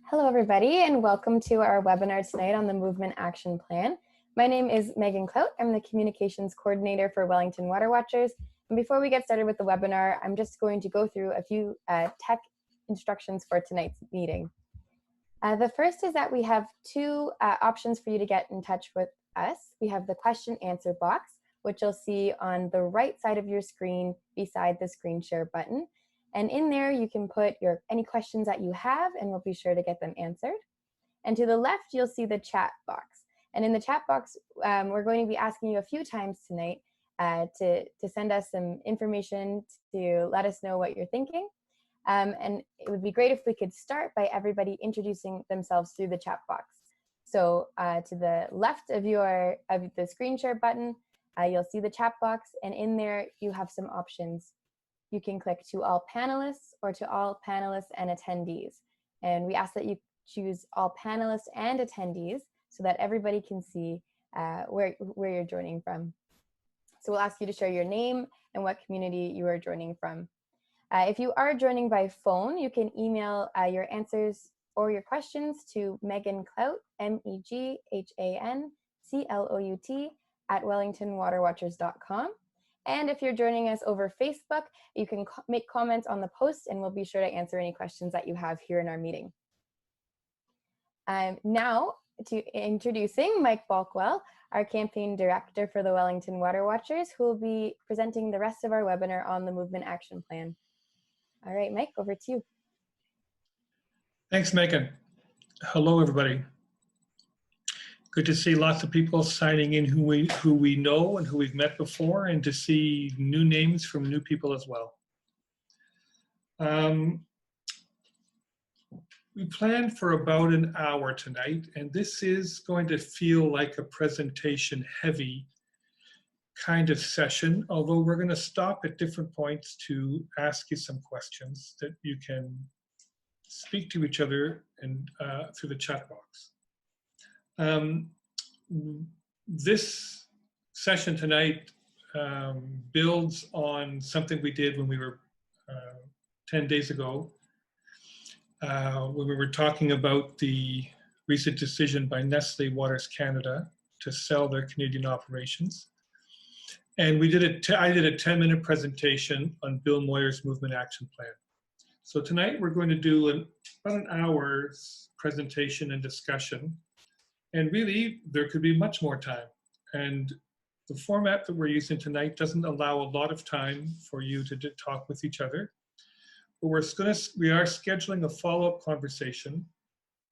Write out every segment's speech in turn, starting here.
Hello, everybody, and welcome to our webinar tonight on the Movement Action Plan. My name is Megan Clout. I'm the Communications Coordinator for Wellington Water Watchers. And before we get started with the webinar, I'm just going to go through a few tech instructions for tonight's meeting. The first is that we have two options for you to get in touch with us. We have the question answer box, which you'll see on the right side of your screen beside the screen share button. And in there, you can put any questions that you have, and we'll be sure to get them answered. And to the left, you'll see the chat box. And in the chat box, we're going to be asking you a few times tonight to send us some information to let us know what you're thinking. And it would be great if we could start by everybody introducing themselves through the chat box. So to the left of the screen share button, you'll see the chat box, and in there you have some options. You can click to all panelists or to all panelists and attendees. And we ask that you choose all panelists and attendees so that everybody can see where you're joining from. So we'll ask you to share your name and what community you are joining from. If you are joining by phone, you can email your answers or your questions to Megan Clout, MEGHANCLOUT @wellingtonwaterwatchers.com. And if you're joining us over Facebook, you can make comments on the post, and we'll be sure to answer any questions that you have here in our meeting. Now, introducing Mike Balkwell, our campaign director for the Wellington Water Watchers, who will be presenting the rest of our webinar on the Movement Action Plan. All right, Mike, over to you. Thanks, Megan. Hello, everybody. Good to see lots of people signing in who we know and who we've met before, and to see new names from new people as well. We planned for about an hour tonight, and this is going to feel like a presentation heavy kind of session, although we're going to stop at different points to ask you some questions that you can speak to each other and through the chat box. This session tonight builds on something we did when we were 10 days ago, when we were talking about the recent decision by Nestle Waters Canada to sell their Canadian operations. And I did a 10-minute presentation on Bill Moyer's Movement Action Plan. So tonight we're going to do about an hour's presentation and discussion. And really, there could be much more time. And the format that we're using tonight doesn't allow a lot of time for you to talk with each other. But we are scheduling a follow-up conversation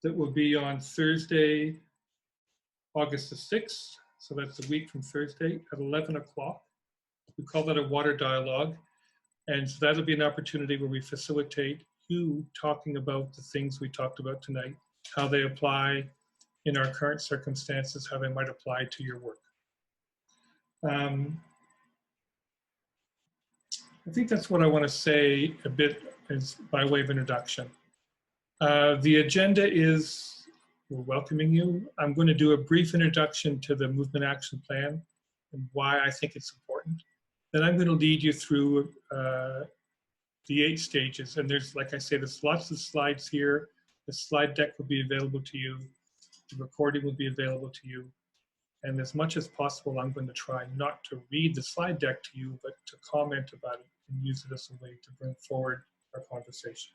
that will be on Thursday, August the 6th. So that's a week from Thursday at 11 o'clock. We call that a water dialogue. And so that'll be an opportunity where we facilitate you talking about the things we talked about tonight, how they apply in our current circumstances, how they might apply to your work. I think that's what I want to say a bit as by way of introduction. The agenda is, we're welcoming you. I'm going to do a brief introduction to the Movement Action Plan and why I think it's important. Then I'm going to lead you through the 8 stages. And there's, like I say, there's lots of slides here. The slide deck will be available to you. The recording will be available to you. And as much as possible, I'm going to try not to read the slide deck to you, but to comment about it and use it as a way to bring forward our conversation.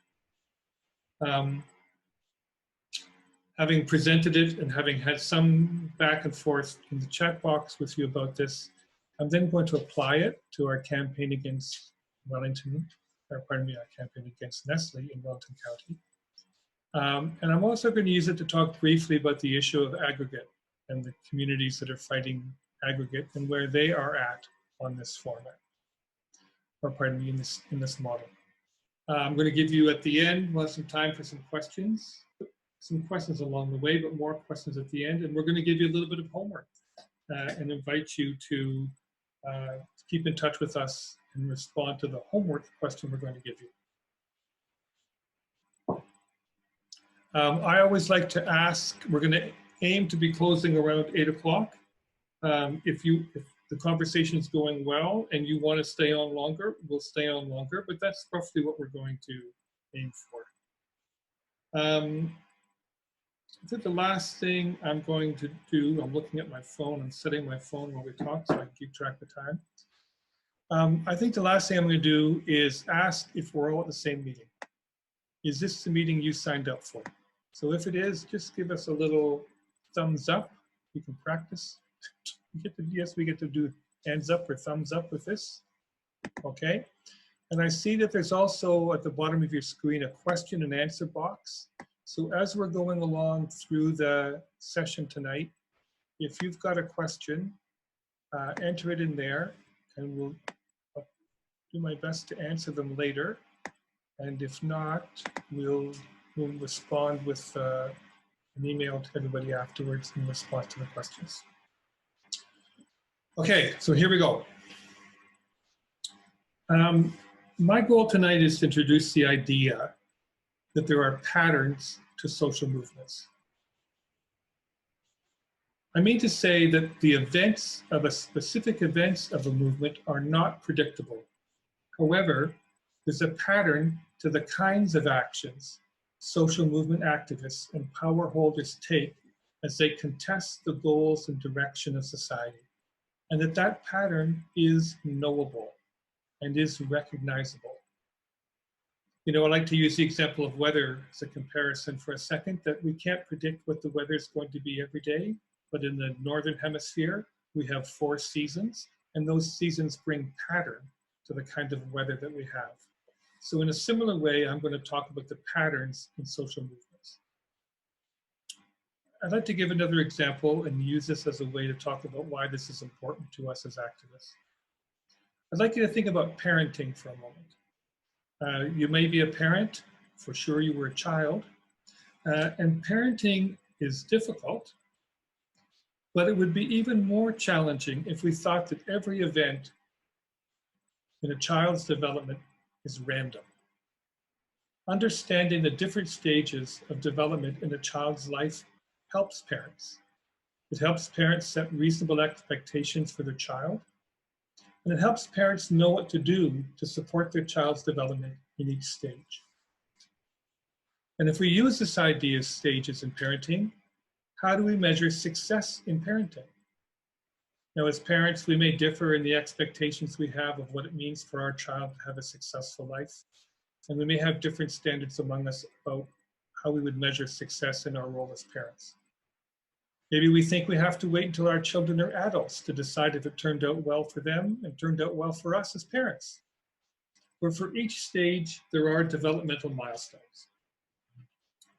Having presented it and having had some back and forth in the chat box with you about this, I'm then going to apply it to our campaign against Wellington, or pardon me, our campaign against Nestle in Wellington County. And I'm also going to use it to talk briefly about the issue of aggregate and the communities that are fighting aggregate and where they are at on this format, or pardon me, in this model. I'm going to give you at the end, we'll have some time for some questions along the way, but more questions at the end. And we're going to give you a little bit of homework and invite you to keep in touch with us and respond to the homework question we're going to give you. I always like to ask, we're going to aim to be closing around 8 o'clock. If the conversation is going well and you want to stay on longer, we'll stay on longer, but that's roughly what we're going to aim for. I think the last thing I'm going to do, I'm looking at my phone and setting my phone while we talk so I can keep track of time. I think the last thing I'm going to do is ask if we're all at the same meeting. Is this the meeting you signed up for? So if it is, just give us a little thumbs up. We can practice. Yes, we get to do hands up or thumbs up with this. Okay. And I see that there's also at the bottom of your screen a question and answer box. So as we're going along through the session tonight, if you've got a question, enter it in there and we'll do my best to answer them later. And if not, we'll respond with an email to everybody afterwards in response to the questions. Okay, so here we go. My goal tonight is to introduce the idea that there are patterns to social movements. I mean to say that the events of a specific events of a movement are not predictable. However, there's a pattern to the kinds of actions social movement activists and power holders take as they contest the goals and direction of society, and that pattern is knowable and is recognizable. You know, I like to use the example of weather as a comparison for a second, that we can't predict what the weather is going to be every day, but in the Northern Hemisphere, we have 4 seasons, and those seasons bring pattern to the kind of weather that we have. So in a similar way, I'm going to talk about the patterns in social movements. I'd like to give another example and use this as a way to talk about why this is important to us as activists. I'd like you to think about parenting for a moment. You may be a parent, for sure you were a child, and parenting is difficult, but it would be even more challenging if we thought that every event in a child's development is random. Understanding the different stages of development in a child's life helps parents. It helps parents set reasonable expectations for their child, and it helps parents know what to do to support their child's development in each stage. And if we use this idea of stages in parenting, how do we measure success in parenting? Now, as parents, we may differ in the expectations we have of what it means for our child to have a successful life. And we may have different standards among us about how we would measure success in our role as parents. Maybe we think we have to wait until our children are adults to decide if it turned out well for them and turned out well for us as parents. Where for each stage, there are developmental milestones.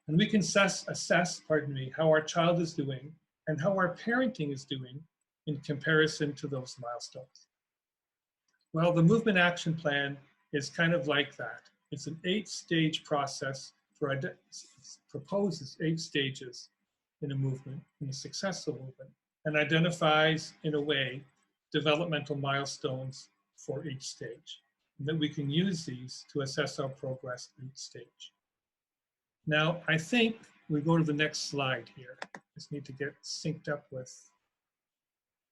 And we can assess how our child is doing and how our parenting is doing in comparison to those milestones. Well, the Movement Action Plan is kind of like that. It's an 8-stage process proposes 8 stages in a movement, in a successful movement, and identifies, in a way, developmental milestones for each stage, and that we can use these to assess our progress at each stage. Now, I think we go to the next slide here. Just need to get synced up with,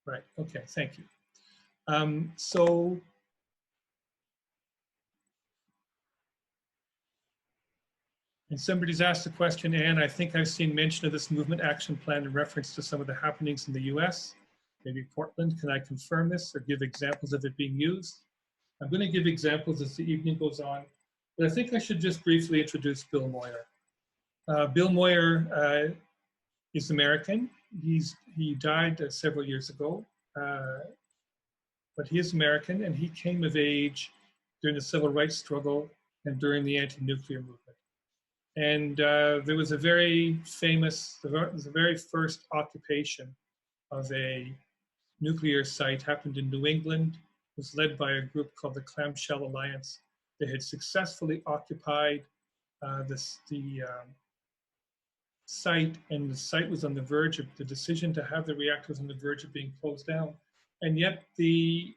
right, okay, thank you. And somebody's asked the question, Anne, I think I've seen mention of this Movement Action Plan in reference to some of the happenings in the US, maybe Portland. Can I confirm this or give examples of it being used? I'm going to give examples as the evening goes on, but I think I should just briefly introduce Bill Moyer. Bill Moyer is American. He died several years ago, but he is American, and he came of age during the civil rights struggle and during the anti-nuclear movement. And there was a very famous, the very first occupation of a nuclear site happened in New England. It was led by a group called the Clamshell Alliance. They had successfully occupied the site, and the site was on the verge of, the decision to have the reactor was on the verge of being closed down. And yet the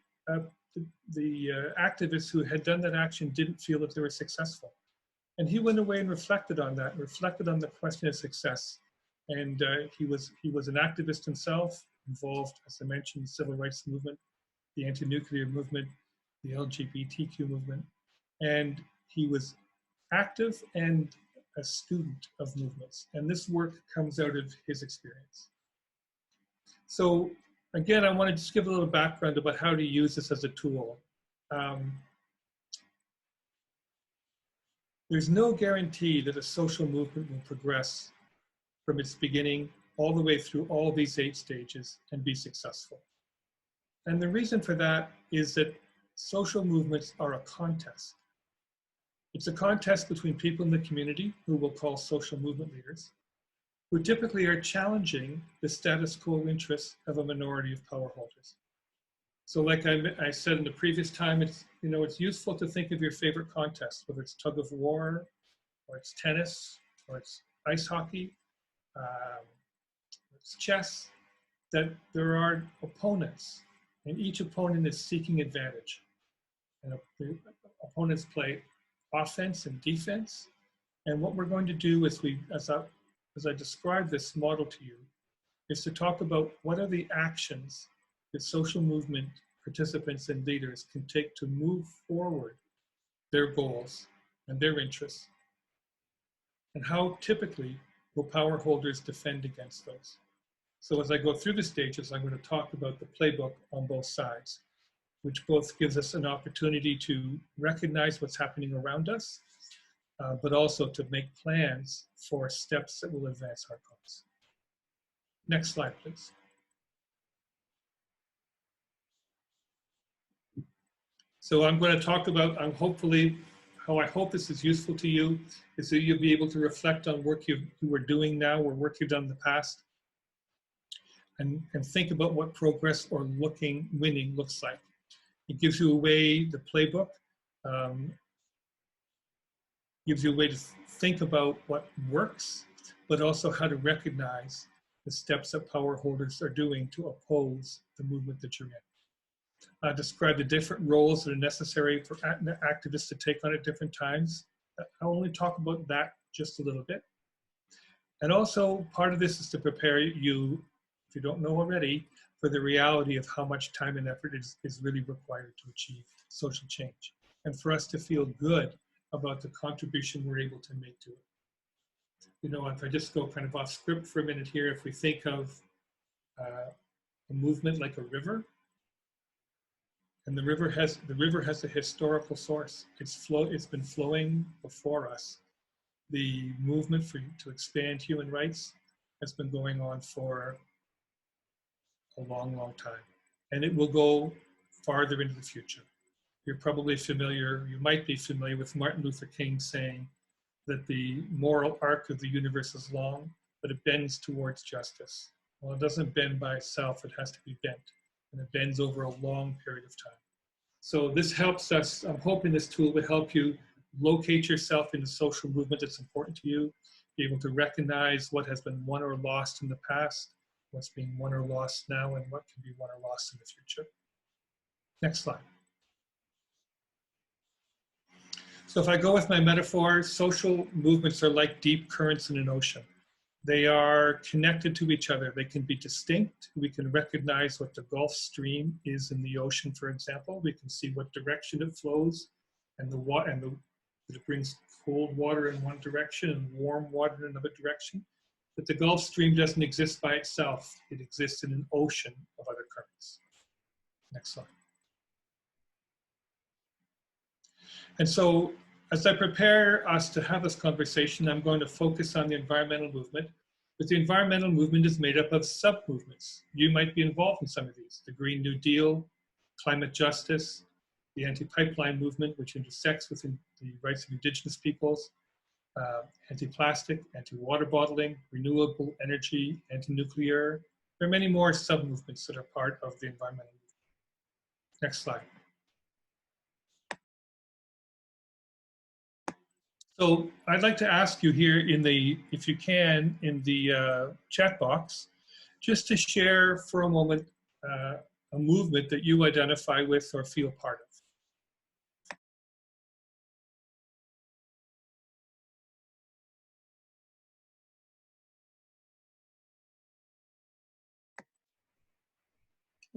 activists who had done that action didn't feel that they were successful. And he went away and reflected on that, reflected on the question of success. And he was an activist himself, involved, as I mentioned, in the civil rights movement, the anti-nuclear movement, the LGBTQ movement. And he was active and a student of movements, and this work comes out of his experience. So again, I want to just give a little background about how to use this as a tool. There's no guarantee that a social movement will progress from its beginning all the way through all these 8 stages and be successful. And the reason for that is that social movements are a contest. It's a contest between people in the community, who we'll call social movement leaders, who typically are challenging the status quo interests of a minority of power holders. So like I said in the previous time, it's useful to think of your favorite contest, whether it's tug of war, or it's tennis, or it's ice hockey, it's chess, that there are opponents, and each opponent is seeking advantage. And the opponents play offense and defense. And what we're going to do is as I describe this model to you, is to talk about what are the actions that social movement participants and leaders can take to move forward their goals and their interests, and how typically will power holders defend against those. So as I go through the stages, I'm going to talk about the playbook on both sides, which both gives us an opportunity to recognize what's happening around us, but also to make plans for steps that will advance our cause. Next slide, please. So I'm going to talk about, hopefully, how I hope this is useful to you, is that you'll be able to reflect on work you are doing now or work you've done in the past, and think about what progress or winning looks like. It gives you a way, the playbook gives you a way to think about what works, but also how to recognize the steps that power holders are doing to oppose the movement that you're in. Describe the different roles that are necessary for activists to take on at different times. I'll only talk about that just a little bit. And also part of this is to prepare you, if you don't know already, for the reality of how much time and effort is really required to achieve social change, and for us to feel good about the contribution we're able to make to it. If I just go kind of off script for a minute here, if we think of a movement like a river, and the river has a historical source. It's been flowing before us. The movement to expand human rights has been going on for a long, long time, and it will go farther into the future. You might be familiar with Martin Luther King saying that the moral arc of the universe is long, but it bends towards justice. Well, it doesn't bend by itself, it has to be bent, and it bends over a long period of time. So this helps us, I'm hoping this tool will help you locate yourself in the social movement that's important to you, be able to recognize what has been won or lost in the past, what's being won or lost now, and what can be won or lost in the future. Next slide. So if I go with my metaphor, social movements are like deep currents in an ocean. They are connected to each other. They can be distinct. We can recognize what the Gulf Stream is in the ocean, for example. We can see what direction it flows, and it brings cold water in one direction and warm water in another direction. But the Gulf Stream doesn't exist by itself. It exists in an ocean of other currents. Next slide. And so as I prepare us to have this conversation, I'm going to focus on the environmental movement. But the environmental movement is made up of sub-movements. You might be involved in some of these. The Green New Deal, climate justice, the anti-pipeline movement, which intersects with the rights of Indigenous peoples, anti-plastic, anti-water bottling, renewable energy, anti-nuclear. There are many more sub-movements that are part of the environmental movement. Next slide. So I'd like to ask you here if you can, in the chat box, just to share for a moment a movement that you identify with or feel part of.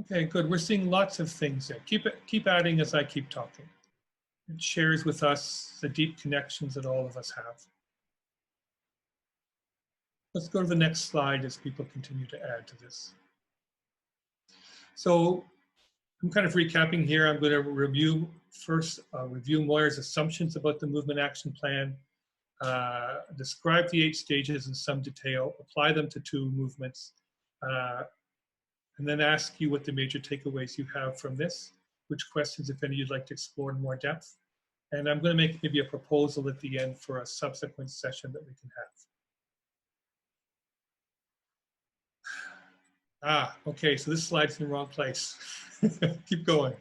Okay, good. We're seeing lots of things there. Keep adding as I keep talking. It shares with us the deep connections that all of us have. Let's go to the next slide as people continue to add to this. So I'm kind of recapping here. I'm going to review first, review Moyer's assumptions about the movement action plan, describe the 8 stages in some detail, apply them to 2 movements, and then ask you what the major takeaways you have from this, which questions, if any, you'd like to explore in more depth. And I'm going to make maybe a proposal at the end for a subsequent session that we can have. Okay, so this slide's in the wrong place. Keep going.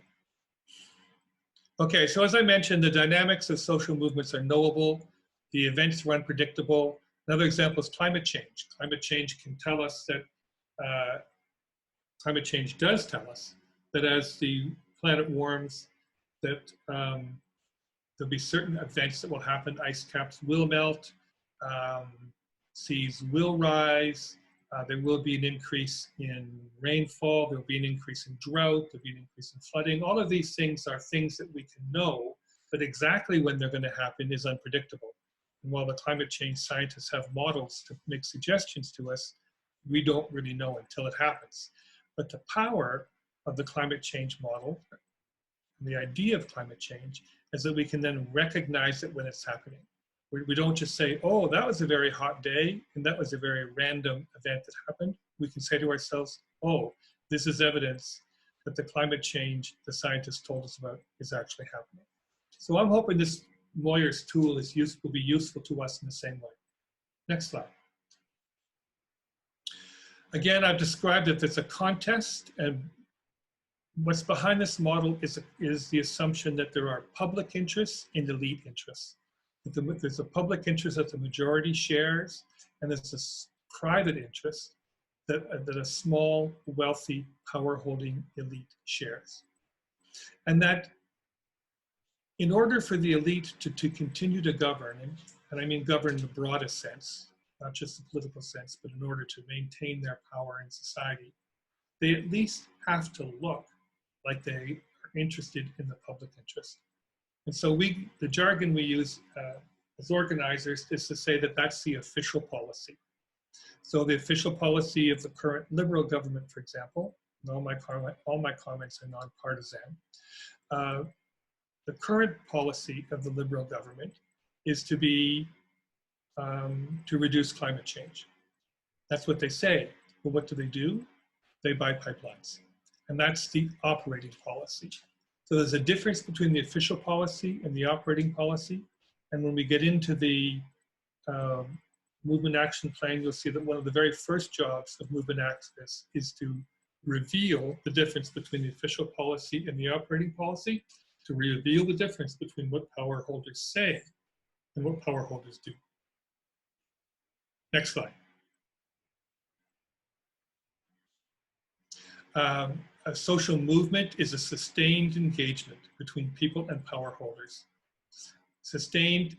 Okay, so as I mentioned, the dynamics of social movements are knowable. The events are unpredictable. Another example is climate change. Climate change can tell us that, climate change does tell us that as the planet warms, that there'll be certain events that will happen. Ice caps will melt, seas will rise, there will be an increase in rainfall, there will be an increase in drought, there'll be an increase in flooding. All of these things are things that we can know, but exactly when they're going to happen is unpredictable. And while the climate change scientists have models to make suggestions to us, we don't really know until it happens. But the power of the climate change model, the idea of climate change, is that we can then recognize it when it's happening. We don't just say, oh, that was a very hot day, and that was a very random event that happened. We can say to ourselves, oh, this is evidence that the climate change the scientists told us about is actually happening. So I'm hoping this Moyer's tool will be useful to us in the same way. Next slide. Again, I've described that there's a contest, and what's behind this model is the assumption that there are public interests and elite interests. There's a public interest that the majority shares, and there's this private interest that a small, wealthy, power-holding elite shares. And that in order for the elite to continue to govern, and I mean govern in the broadest sense, not just the political sense, but in order to maintain their power in society, they at least have to look like they are interested in the public interest. And so the jargon we use as organizers is to say that that's the official policy. So the official policy of the current Liberal government, for example, and all my comments are nonpartisan. The current policy of the Liberal government is to reduce climate change. That's what they say. But what do? They buy pipelines. And that's the operating policy. So there's a difference between the official policy and the operating policy. And when we get into the movement action plan, you'll see that one of the very first jobs of movement activists is to reveal the difference between the official policy and the operating policy, to reveal the difference between what power holders say and what power holders do. Next slide. A social movement is a sustained engagement between people and power holders. Sustained,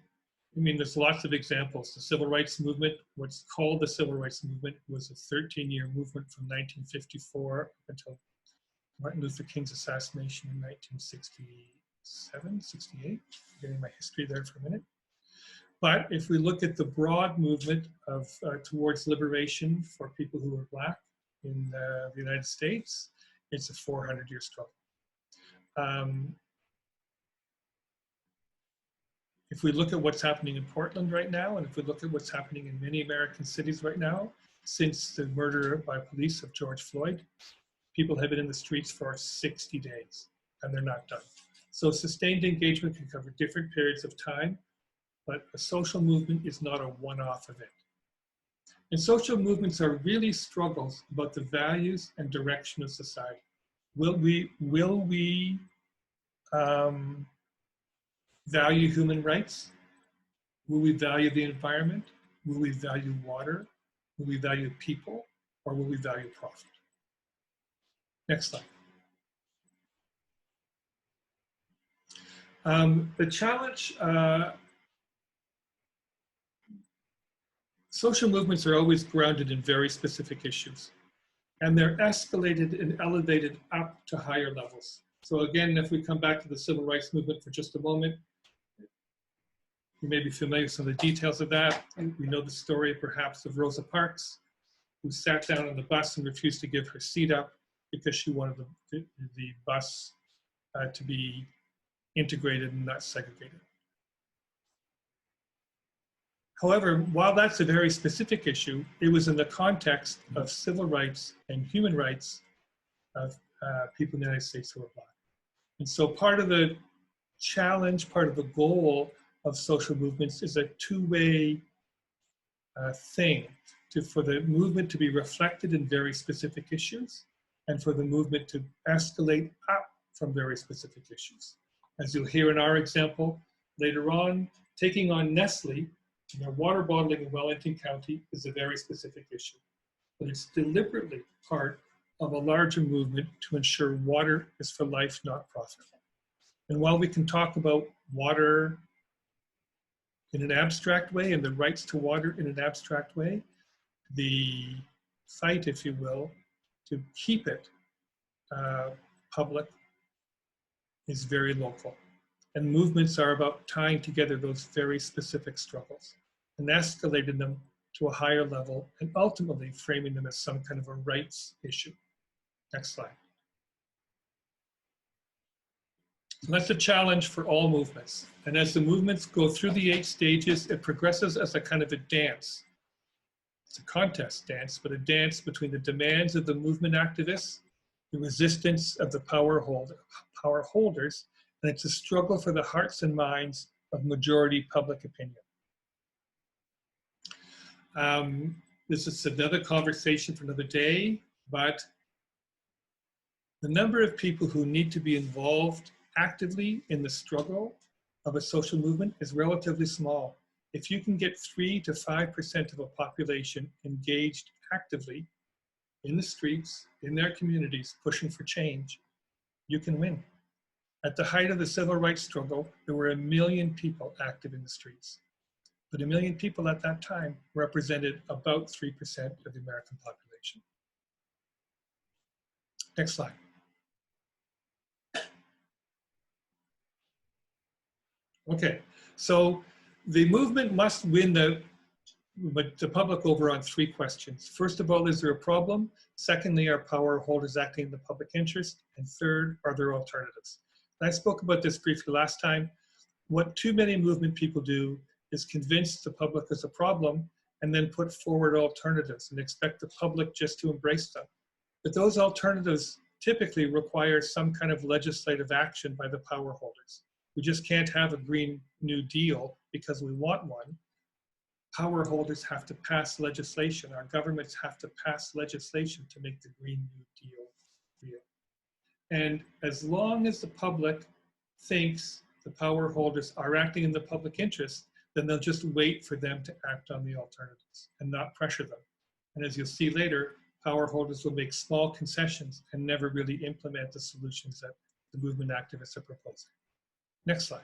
I mean, there's lots of examples. The civil rights movement, what's called the civil rights movement, was a 13-year movement from 1954 until Martin Luther King's assassination in 1967, 68. I'm getting my history there for a minute. But if we look at the broad movement of towards liberation for people who are Black in the United States, it's a 400-year struggle. If we look at what's happening in Portland right now, and if we look at what's happening in many American cities right now, since the murder by police of George Floyd, people have been in the streets for 60 days, and they're not done. So sustained engagement can cover different periods of time, but a social movement is not a one-off event. And social movements are really struggles about the values and direction of society. Will we value human rights? Will we value the environment? Will we value water? Will we value people? Or will we value profit? Next slide. The challenge, social movements are always grounded in very specific issues, and they're escalated and elevated up to higher levels. So again, if we come back to the civil rights movement for just a moment, You may be familiar with some of the details of that. We know the story perhaps of Rosa Parks, who sat down on the bus and refused to give her seat up because she wanted the bus to be integrated and not segregated. However, while that's a very specific issue, it was in the context of civil rights and human rights of people in the United States who are Black. And so part of the challenge, part of the goal of social movements is a two-way thing for the movement to be reflected in very specific issues and for the movement to escalate up from very specific issues. As you'll hear in our example later on, taking on Nestle, water bottling in Wellington County is a very specific issue, but it's deliberately part of a larger movement to ensure water is for life, not profit. And while we can talk about water in an abstract way and the rights to water in an abstract way, the fight, if you will, to keep it public is very local. And movements are about tying together those very specific struggles and escalating them to a higher level and ultimately framing them as some kind of a rights issue. Next slide. So that's a challenge for all movements. And as the movements go through the 8 stages, it progresses as a kind of a dance. It's a contest dance, but a dance between the demands of the movement activists, the resistance of the power holders, and it's a struggle for the hearts and minds of majority public opinion. This is another conversation for another day, but the number of people who need to be involved actively in the struggle of a social movement is relatively small. If you can get 3 to 5% of a population engaged actively in the streets, in their communities, pushing for change, you can win. At the height of the civil rights struggle, there were 1 million people active in the streets. But 1 million people at that time represented about 3% of the American population. Next slide. Okay, so the movement must win the public over on 3 questions. First of all, is there a problem? Secondly, are power holders acting in the public interest? And third, are there alternatives? And I spoke about this briefly last time. What too many movement people do is convince the public there's a problem and then put forward alternatives and expect the public just to embrace them. But those alternatives typically require some kind of legislative action by the power holders. We just can't have a Green New Deal because we want one. Power holders have to pass legislation. Our governments have to pass legislation to make the Green New Deal real. And as long as the public thinks the power holders are acting in the public interest, then they'll just wait for them to act on the alternatives and not pressure them. And as you'll see later, power holders will make small concessions and never really implement the solutions that the movement activists are proposing. Next slide.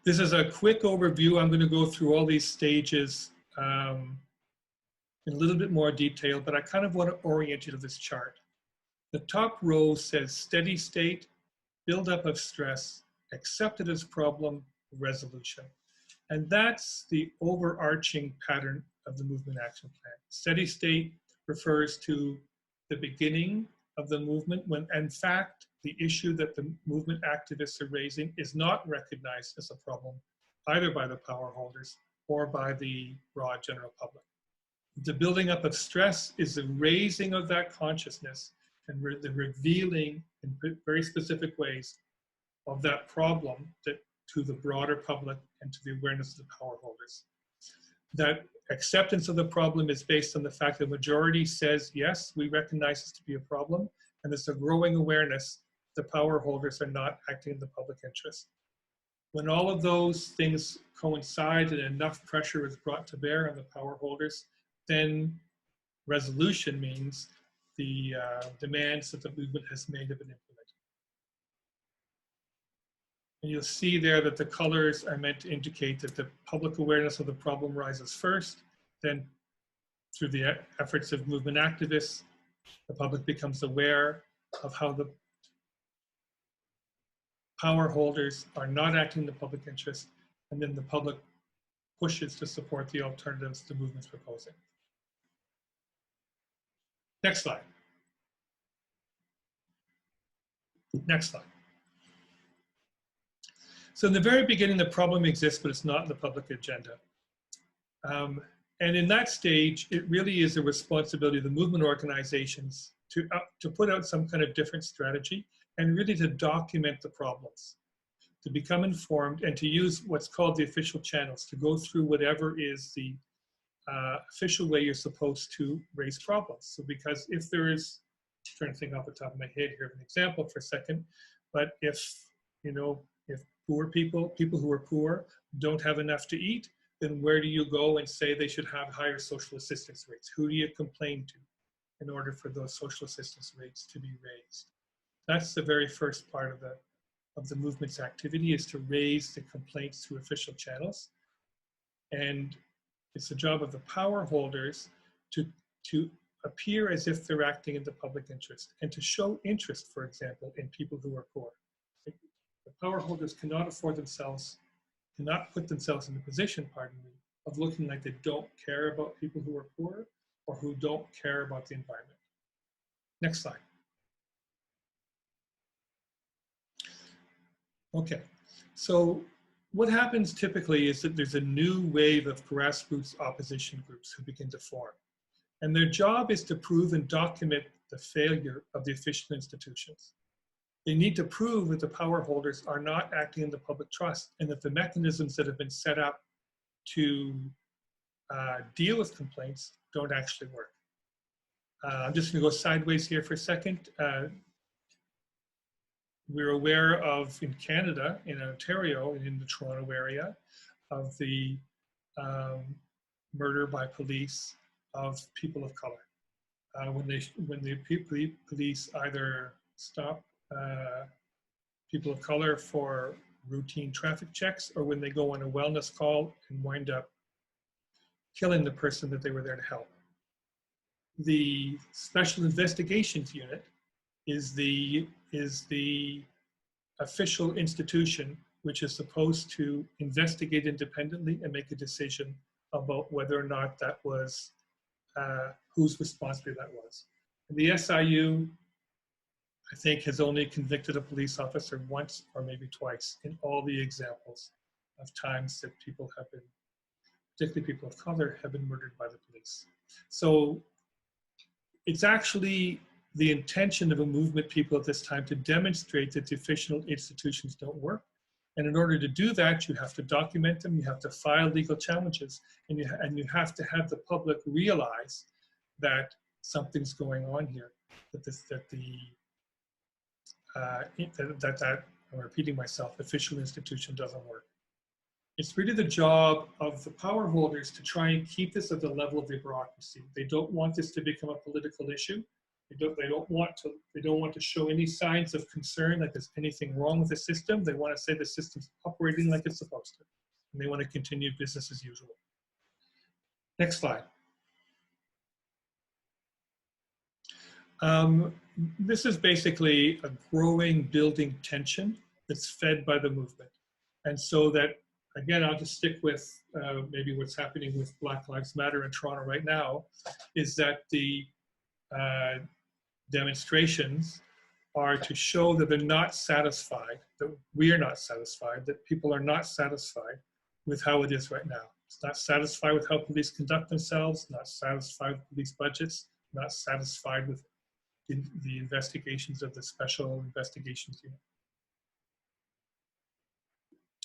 This is a quick overview. I'm going to go through all these stages in a little bit more detail, but I kind of want to orient you to this chart. The top row says steady state, buildup of stress, accepted as problem, resolution. And that's the overarching pattern of the movement action plan. Steady state refers to the beginning of the movement when, in fact, the issue that the movement activists are raising is not recognized as a problem either by the power holders or by the broad general public. The building up of stress is the raising of that consciousness and the revealing in very specific ways of that problem to the broader public and to the awareness of the power holders. That acceptance of the problem is based on the fact that the majority says, yes, we recognize this to be a problem, and there's a growing awareness the power holders are not acting in the public interest. When all of those things coincide and enough pressure is brought to bear on the power holders, then resolution means the demands that the movement has made have been implemented. And you'll see there that the colors are meant to indicate that the public awareness of the problem rises first, then through the efforts of movement activists, the public becomes aware of how the power holders are not acting in the public interest, and then the public pushes to support the alternatives the movement's proposing. Next slide. Next slide. So in the very beginning, the problem exists, but it's not in the public agenda. And in that stage, it really is a responsibility of the movement organizations to put out some kind of different strategy and really to document the problems, to become informed and to use what's called the official channels, to go through whatever is the official way you're supposed to raise problems. So because if there is, I'm trying to think off the top of my head here of an example for a second, but if, you know, if poor people who are poor don't have enough to eat, then where do you go and say they should have higher social assistance rates? Who do you complain to in order for those social assistance rates to be raised? That's the very first part of the movement's activity, is to raise the complaints through official channels. And it's the job of the power holders to appear as if they're acting in the public interest and to show interest, for example, in people who are poor. The power holders cannot afford themselves, cannot put themselves in the position, pardon me, of looking like they don't care about people who are poor or who don't care about the environment. Next slide. Okay, so what happens typically is that there's a new wave of grassroots opposition groups who begin to form. And their job is to prove and document the failure of the official institutions. They need to prove that the power holders are not acting in the public trust and that the mechanisms that have been set up to deal with complaints don't actually work. I'm just going to go sideways here for a second. We're aware of, in Canada, in Ontario, and in the Toronto area, of the murder by police of people of color. When the police either stop people of color for routine traffic checks, or when they go on a wellness call and wind up killing the person that they were there to help. The Special Investigations Unit is the official institution which is supposed to investigate independently and make a decision about whether or not that was, whose responsibility that was. And the SIU, I think, has only convicted a police officer once or maybe twice in all the examples of times that people have been, particularly people of color, have been murdered by the police. So it's actually the intention of a movement people at this time to demonstrate that the official institutions don't work. And in order to do that, you have to document them, you have to file legal challenges, and you have to have the public realize that something's going on here, that I'm repeating myself, official institution doesn't work. It's really the job of the power holders to try and keep this at the level of the bureaucracy. They don't want this to become a political issue. They don't want to show any signs of concern that there's anything wrong with the system. They want to say the system's operating like it's supposed to, and they want to continue business as usual. Next slide. This is basically a growing, building tension that's fed by the movement. And so that, again, I'll just stick with maybe what's happening with Black Lives Matter in Toronto right now, is that the demonstrations are to show that they're not satisfied, that we are not satisfied, that people are not satisfied with how it is right now. It's not satisfied with how police conduct themselves, not satisfied with police budgets, not satisfied with the investigations of the Special Investigations Unit.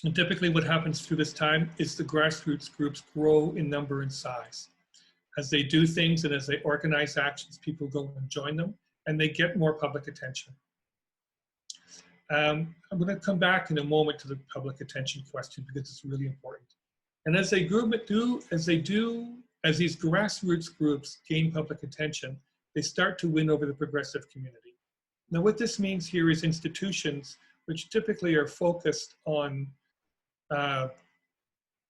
And typically what happens through this time is the grassroots groups grow in number and size. As they do things and as they organize actions, people go and join them, and they get more public attention. I'm going to come back in a moment to the public attention question because it's really important. And as these grassroots groups gain public attention, they start to win over the progressive community. Now, what this means here is institutions which typically are focused on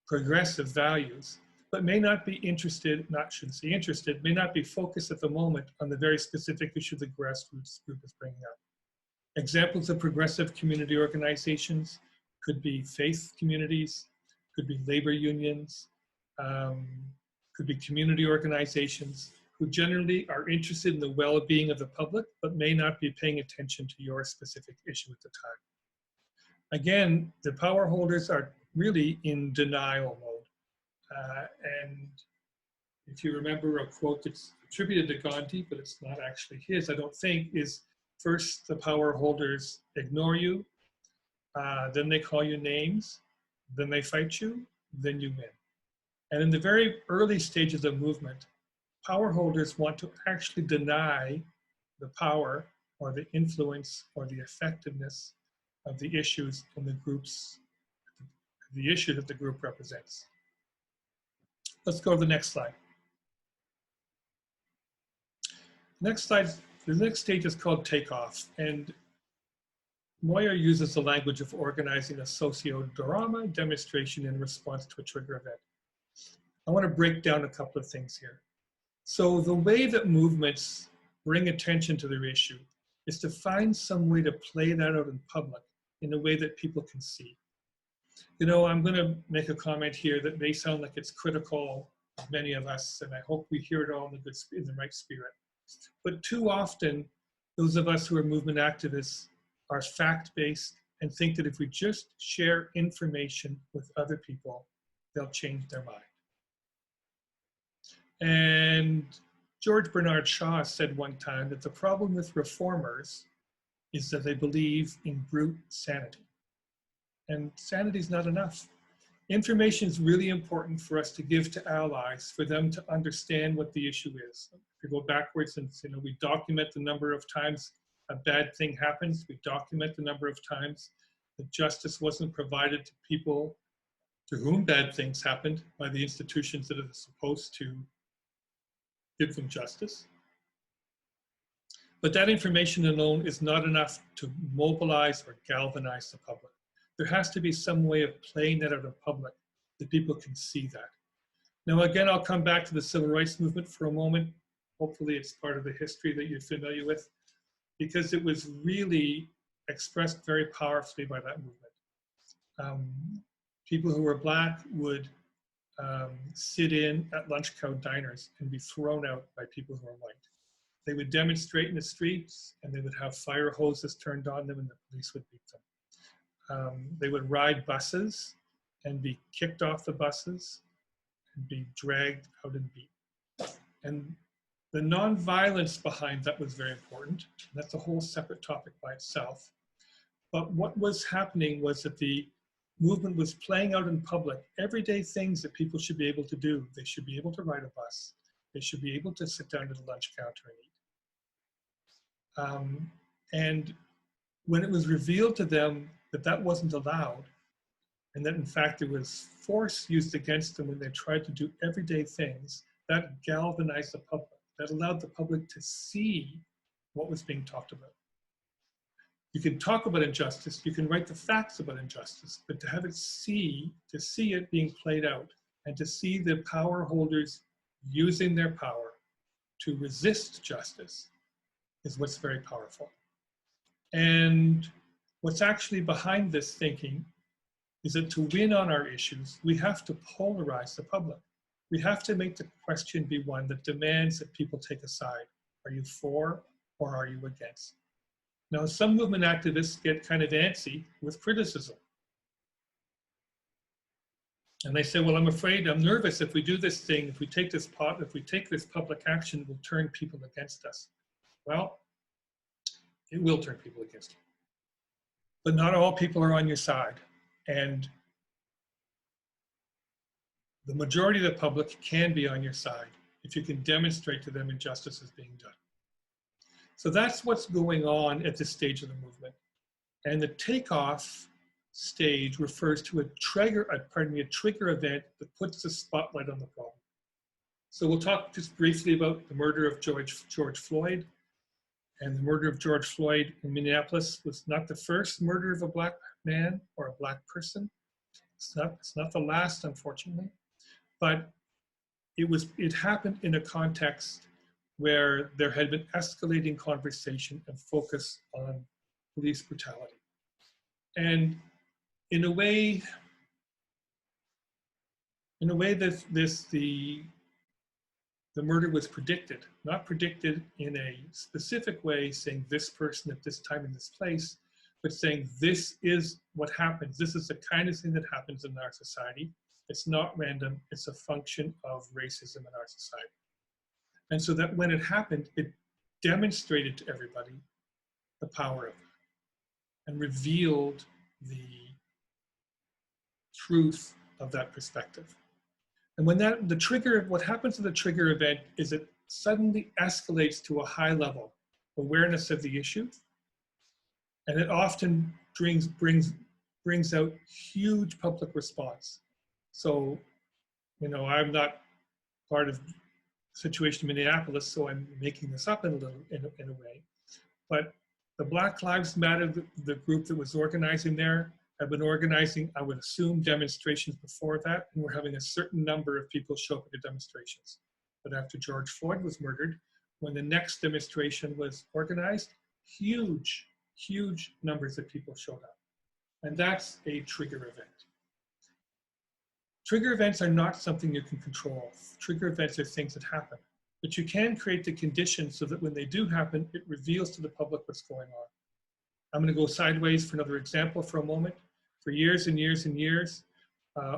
progressive values, but may not be interested, may not be focused at the moment on the very specific issue the grassroots group is bringing up. Examples of progressive community organizations could be faith communities, could be labor unions, could be community organizations who generally are interested in the well-being of the public, but may not be paying attention to your specific issue at the time. Again, the power holders are really in denial mode. And if you remember a quote that's attributed to Gandhi, but it's not actually his, I don't think, is first the power holders ignore you, then they call you names, then they fight you, then you win. And in the very early stages of movement, power holders want to actually deny the power or the influence or the effectiveness of the issues in the groups, the issue that the group represents. Let's go to the next slide. Next slide, the next stage is called takeoff, and Moyer uses the language of organizing a socio-drama demonstration in response to a trigger event. I want to break down a couple of things here. So the way that movements bring attention to their issue is to find some way to play that out in public in a way that people can see. You know, I'm going to make a comment here that may sound like it's critical of many of us, and I hope we hear it all in the right spirit. But too often, those of us who are movement activists are fact-based and think that if we just share information with other people, they'll change their mind. And George Bernard Shaw said one time that the problem with reformers is that they believe in brute sanity. And sanity is not enough. Information is really important for us to give to allies, for them to understand what the issue is. If we go backwards and we document the number of times a bad thing happens, we document the number of times that justice wasn't provided to people to whom bad things happened by the institutions that are supposed to give them justice. But that information alone is not enough to mobilize or galvanize the public. There has to be some way of playing that out in public that people can see that. Now, again, I'll come back to the civil rights movement for a moment. Hopefully it's part of the history that you're familiar with, because it was really expressed very powerfully by that movement. People who were Black would sit in at lunch crowd diners and be thrown out by people who were white. They would demonstrate in the streets, and they would have fire hoses turned on them, and the police would beat them. They would ride buses and be kicked off the buses and be dragged out and beat. And the non-violence behind that was very important. That's a whole separate topic by itself. But what was happening was that the movement was playing out in public everyday things that people should be able to do. They should be able to ride a bus. They should be able to sit down at a lunch counter and eat. And when it was revealed to them that that wasn't allowed, and that in fact there was force used against them when they tried to do everyday things, that galvanized the public. That allowed the public to see what was being talked about. You can talk about injustice, you can write the facts about injustice, but to have it to see it being played out, and to see the power holders using their power to resist justice is what's very powerful. And what's actually behind this thinking is that to win on our issues, we have to polarize the public. We have to make the question be one that demands that people take a side. Are you for or are you against? Now, some movement activists get kind of antsy with criticism. And they say, well, I'm afraid, I'm nervous if we do this thing, if we take this public action, it will turn people against us. Well, it will turn people against you. But not all people are on your side. And the majority of the public can be on your side if you can demonstrate to them injustice is being done. So that's what's going on at this stage of the movement. And the takeoff stage refers to a trigger event that puts the spotlight on the problem. So we'll talk just briefly about the murder of George Floyd. And the murder of George Floyd in Minneapolis was not the first murder of a Black man or a Black person. It's not the last, unfortunately. But it happened in a context where there had been escalating conversation and focus on police brutality. And in a way that the murder was predicted, not predicted in a specific way, saying this person at this time in this place, but saying this is what happens. This is the kind of thing that happens in our society. It's not random. It's a function of racism in our society. And so that when it happened, it demonstrated to everybody the power of it and revealed the truth of that perspective. And when what happens to the trigger event is it suddenly escalates to a high level awareness of the issue. And it often brings out huge public response. So, I'm not part of the situation in Minneapolis, so I'm making this up in a way. But the Black Lives Matter, the group that was organizing there, have been organizing, I would assume, demonstrations before that, and we're having a certain number of people show up at the demonstrations. But after George Floyd was murdered, when the next demonstration was organized, huge numbers of people showed up. And that's a trigger event. Trigger events are not something you can control. Trigger events are things that happen. But you can create the conditions so that when they do happen, it reveals to the public what's going on. I'm going to go sideways for another example for a moment. For years and years and years,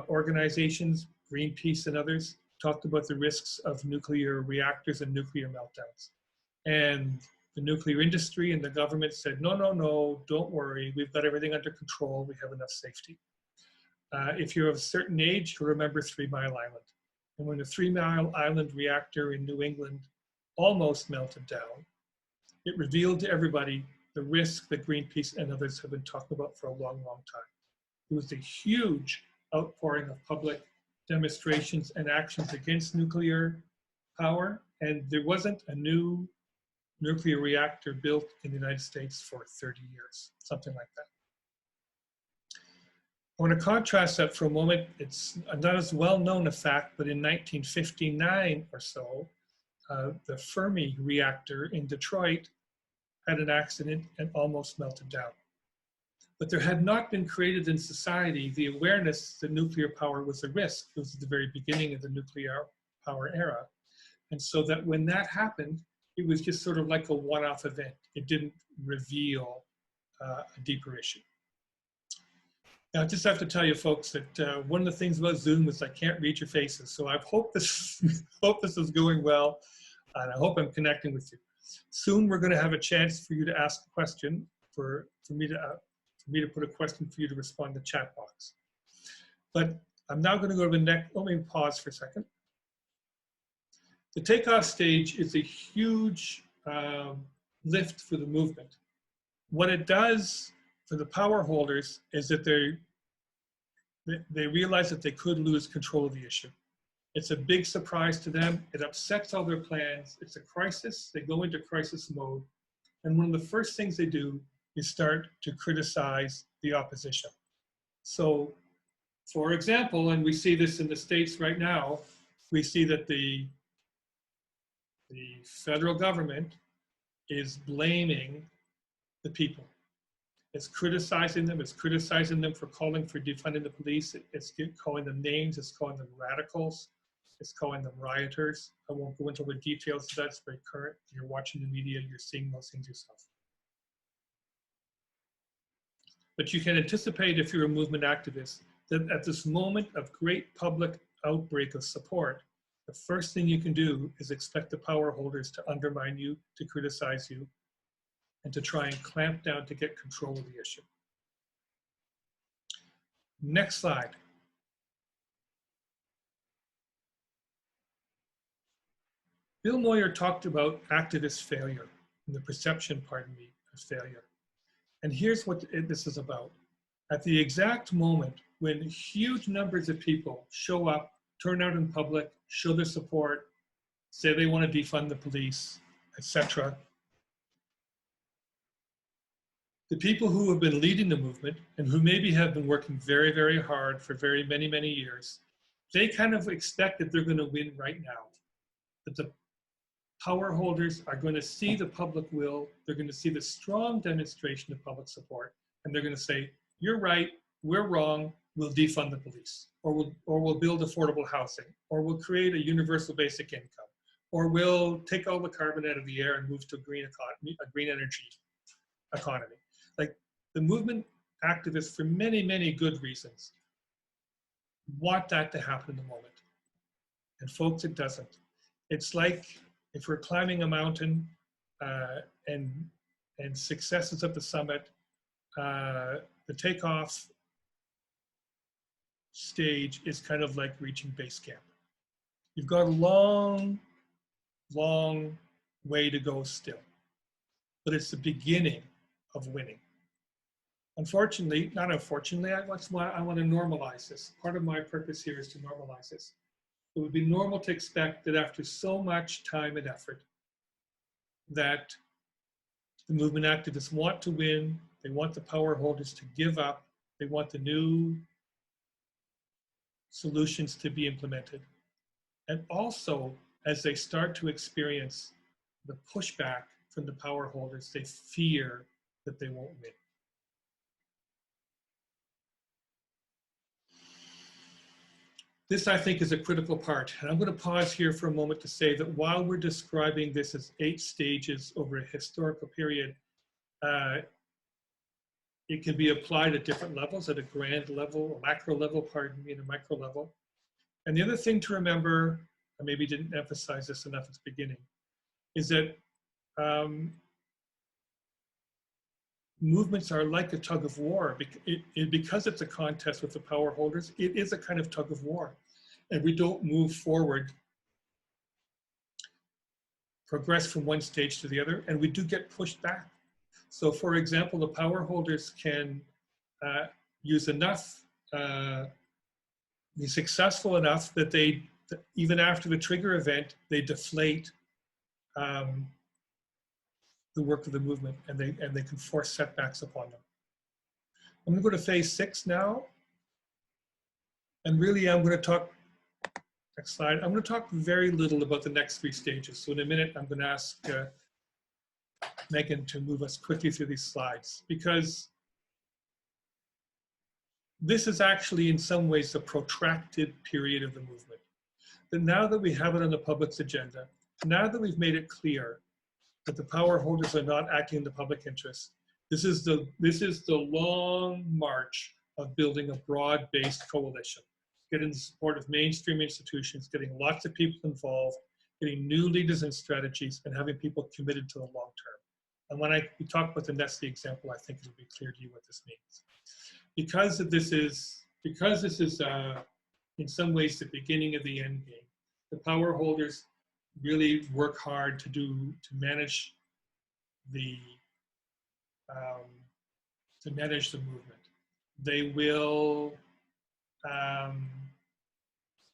organizations, Greenpeace and others, talked about the risks of nuclear reactors and nuclear meltdowns. And the nuclear industry and the government said, no, don't worry. We've got everything under control. We have enough safety. If you're of a certain age, you'll remember 3 Mile Island. And when the 3 Mile Island reactor in New England almost melted down, it revealed to everybody the risk that Greenpeace and others have been talking about for a long, long time. It was a huge outpouring of public demonstrations and actions against nuclear power, and there wasn't a new nuclear reactor built in the United States for 30 years, something like that. I want to contrast that for a moment. It's not as well known a fact, but in 1959 or so, the Fermi reactor in Detroit had an accident and almost melted down. But there had not been created in society the awareness that nuclear power was a risk. It was at the very beginning of the nuclear power era. And so that when that happened, it was just sort of like a one-off event. It didn't reveal a deeper issue. Now, I just have to tell you folks that one of the things about Zoom is I can't read your faces. So I hope this is going well, and I hope I'm connecting with you. Soon we're going to have a chance for you to ask a question, for me to put a question for you to respond in the chat box. But I'm now going to go to the next. Let me pause for a second. The takeoff stage is a huge lift for the movement. What it does for the power holders is that they realize that they could lose control of the issue. It's a big surprise to them. It upsets all their plans. It's a crisis. They go into crisis mode. And one of the first things they do is start to criticize the opposition. So, for example, and we see this in the States right now, we see that the federal government is blaming the people. It's criticizing them for calling for defunding the police. It's calling them names, it's calling them radicals, it's calling them rioters. I won't go into the details of that, it's very current. You're watching the media, you're seeing those things yourself. But you can anticipate, if you're a movement activist, that at this moment of great public outbreak of support, the first thing you can do is expect the power holders to undermine you, to criticize you, and to try and clamp down to get control of the issue. Next slide. Bill Moyer talked about activist failure, and the perception, pardon me, of failure. And here's what this is about. At the exact moment when huge numbers of people show up, turn out in public, show their support, say they want to defund the police, etc., the people who have been leading the movement and who maybe have been working very, very hard for many, many years, they kind of expect that they're going to win right now. That the power holders are going to see the public will, they're going to see the strong demonstration of public support, and they're going to say, you're right, we're wrong, we'll defund the police, or we'll build affordable housing, or we'll create a universal basic income, or we'll take all the carbon out of the air and move to a green economy, a green energy economy. Like, the movement activists, for many, many good reasons, want that to happen in the moment. And folks, it doesn't. It's like if we're climbing a mountain and success is at the summit, the takeoff stage is kind of like reaching base camp. You've got a long, long way to go still, but it's the beginning of winning. Unfortunately, not unfortunately, I want to normalize this. Part of my purpose here is to normalize this. It would be normal to expect that after so much time and effort, that the movement activists want to win, they want the power holders to give up, they want the new solutions to be implemented. And also, as they start to experience the pushback from the power holders, they fear that they won't win. This, I think, is a critical part. And I'm going to pause here for a moment to say that while we're describing this as 8 stages over a historical period, it can be applied at different levels, at a grand level, a macro level, pardon me, and a micro level. And the other thing to remember, I maybe didn't emphasize this enough at the beginning, is that movements are like a tug of war. Because it's a contest with the power holders, it is a kind of tug of war. And we don't move forward, progress from one stage to the other, and we do get pushed back. So for example, the power holders can use enough, be successful enough that they, even after the trigger event, they deflate the work of the movement, and they can force setbacks upon them. I'm going to go to phase 6 now. And really, I'm going to talk, next slide, I'm going to talk very little about the next 3 stages. So in a minute, I'm going to ask Megan to move us quickly through these slides, because this is actually in some ways the protracted period of the movement. But now that we have it on the public's agenda, now that we've made it clear that the power holders are not acting in the public interest, this is the long march of building a broad-based coalition, getting the support of mainstream institutions, getting lots of people involved, getting new leaders and strategies, and having people committed to the long term. And when we talk about the Nestle example, I think it'll be clear to you what this means. Because this is in some ways the beginning of the end game, the power holders really work hard to manage the movement. They will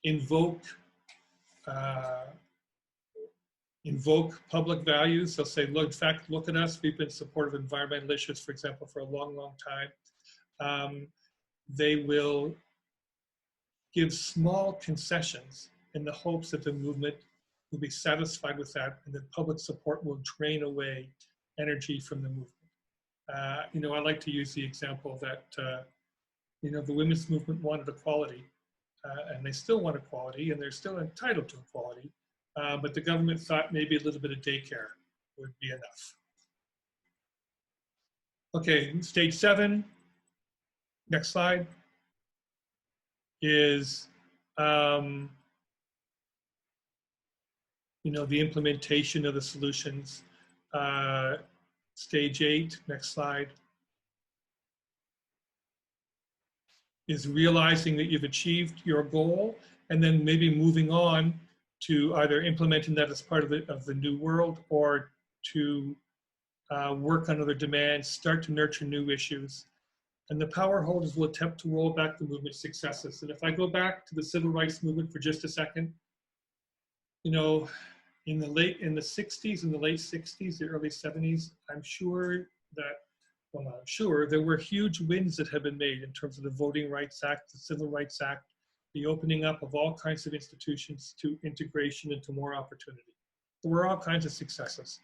invoke public values. They'll say, look, in fact, look at us. We've been supportive of environmental issues, for example, for a long, long time. They will give small concessions in the hopes that the movement will be satisfied with that, and that public support will drain away energy from the movement. I like to use the example that the women's movement wanted equality, and they still want equality, and they're still entitled to equality. But the government thought maybe a little bit of daycare would be enough. Okay, stage 7, next slide, is the implementation of the solutions. Stage 8, next slide, is realizing that you've achieved your goal, and then maybe moving on to either implementing that as part of the new world, or to work on other demands, start to nurture new issues. And the power holders will attempt to roll back the movement's successes. And if I go back to the civil rights movement for just a second, in the 60s, in the late 60s, the early 70s, I'm sure there were huge wins that had been made in terms of the Voting Rights Act, the Civil Rights Act, the opening up of all kinds of institutions to integration and to more opportunity. There were all kinds of successes.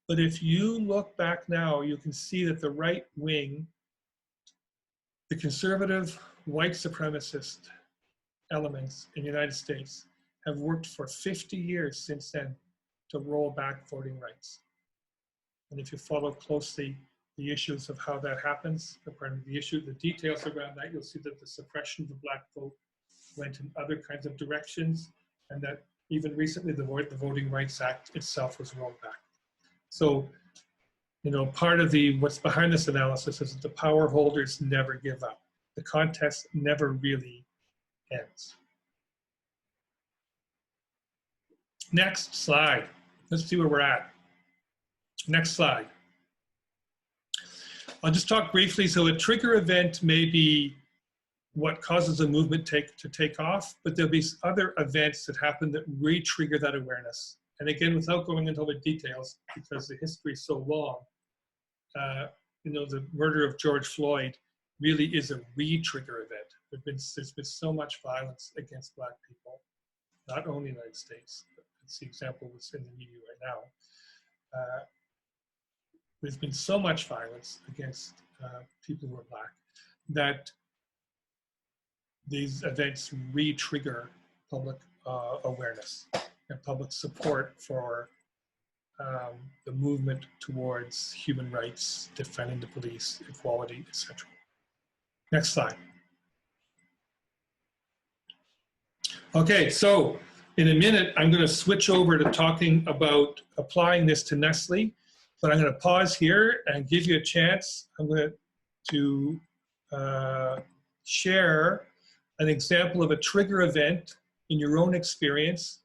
But if you look back now, you can see that the right wing, the conservative, white supremacist elements in the United States have worked for 50 years since then to roll back voting rights. And if you follow closely the issues of how that happens, the details around that, you'll see that the suppression of the black vote went in other kinds of directions, and that even recently the Voting Rights Act itself was rolled back. So, you know, part of what's behind this analysis is that the power holders never give up. The contest never really ends. Next slide. Let's see where we're at. Next slide. I'll just talk briefly. So a trigger event may be what causes a movement to take off, but there'll be other events that happen that re-trigger that awareness. And again, without going into all the details, because the history is so long, you know, the murder of George Floyd really is a re-trigger event. There's been so much violence against Black people, not only in the United States, but it's the example that's in the media right now. There's been so much violence against people who are Black that these events re-trigger public awareness and public support for the movement towards human rights, defending the police, equality, etc. Next slide. Okay, so in a minute, I'm going to switch over to talking about applying this to Nestle, but I'm going to pause here and give you a chance. I'm going to share an example of a trigger event in your own experience,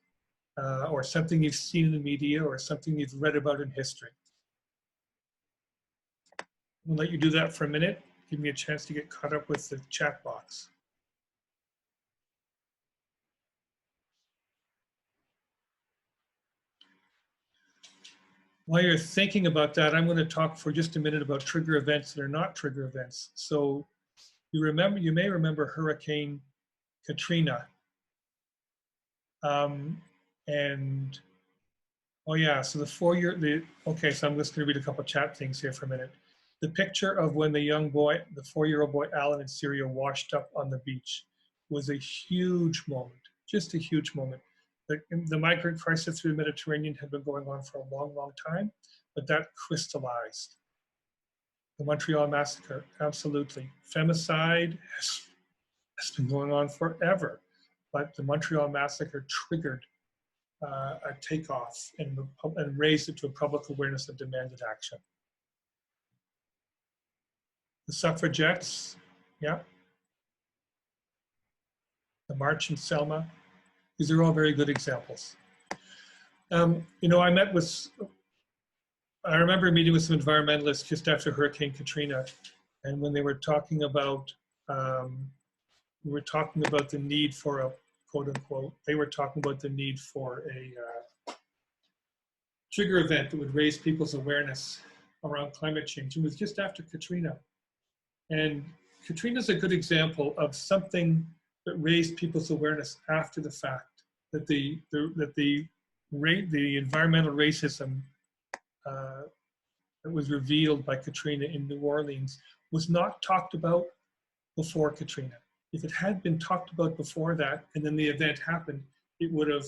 or something you've seen in the media, or something you've read about in history. I'll let you do that for a minute. Give me a chance to get caught up with the chat box. While you're thinking about that, I'm going to talk for just a minute about trigger events that are not trigger events. So you may remember Hurricane Katrina. And oh yeah, so okay, so I'm just going to read a couple of chat things here for a minute. The picture of when the young boy, the 4-year-old boy Alan in Syria, washed up on the beach was a huge moment, just a huge moment. The migrant crisis through the Mediterranean had been going on for a long, long time, but that crystallized. The Montreal Massacre, absolutely. Femicide has been going on forever, but the Montreal Massacre triggered a takeoff and raised it to a public awareness that demanded action. The suffragettes, yeah. The March in Selma, these are all very good examples. You know, I remember meeting with some environmentalists just after Hurricane Katrina, and when they were talking about, we were talking about the need for a quote unquote, they were talking about the need for a trigger event that would raise people's awareness around climate change. It was just after Katrina. And Katrina's a good example of something that raised people's awareness after the fact, that the environmental racism that was revealed by Katrina in New Orleans was not talked about before Katrina. If it had been talked about before that, and then the event happened, it would have,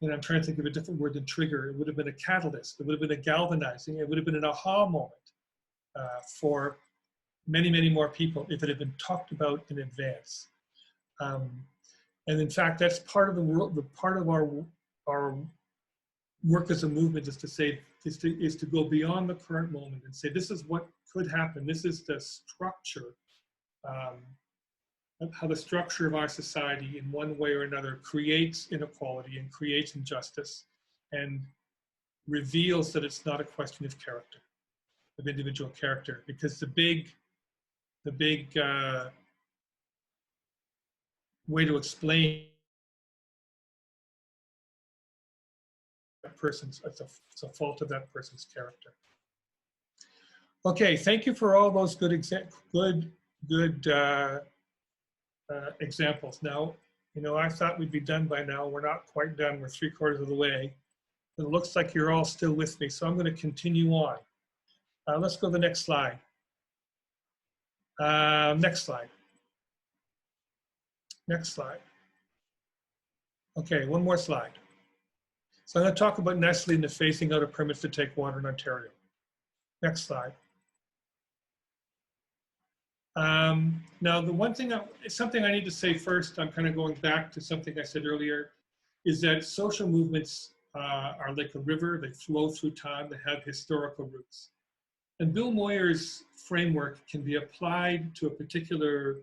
and I'm trying to think of a different word than trigger, it would have been a catalyst, it would have been a galvanizing, it would have been an aha moment for many, many more people if it had been talked about in advance. And in fact, that's part of our work as a movement is to say, is to go beyond the current moment and say, this is what could happen. This is the structure, how the structure of our society in one way or another creates inequality and creates injustice and reveals that it's not a question of character, of individual character, because the big way to explain that person's, it's a fault of that person's character. Okay, thank you for all those good examples. Now, you know, I thought we'd be done by now. We're not quite done. We're 3/4 of the way. It looks like you're all still with me, so I'm going to continue on. Let's go to the next slide. Next slide. Next slide. Okay, one more slide. So I'm going to talk about Nestle and the phasing out of permits to take water in Ontario. Next slide. Now, the one thing, something I need to say first, I'm kind of going back to something I said earlier, is that social movements are like a river. They flow through time. They have historical roots. And Bill Moyer's framework can be applied to a particular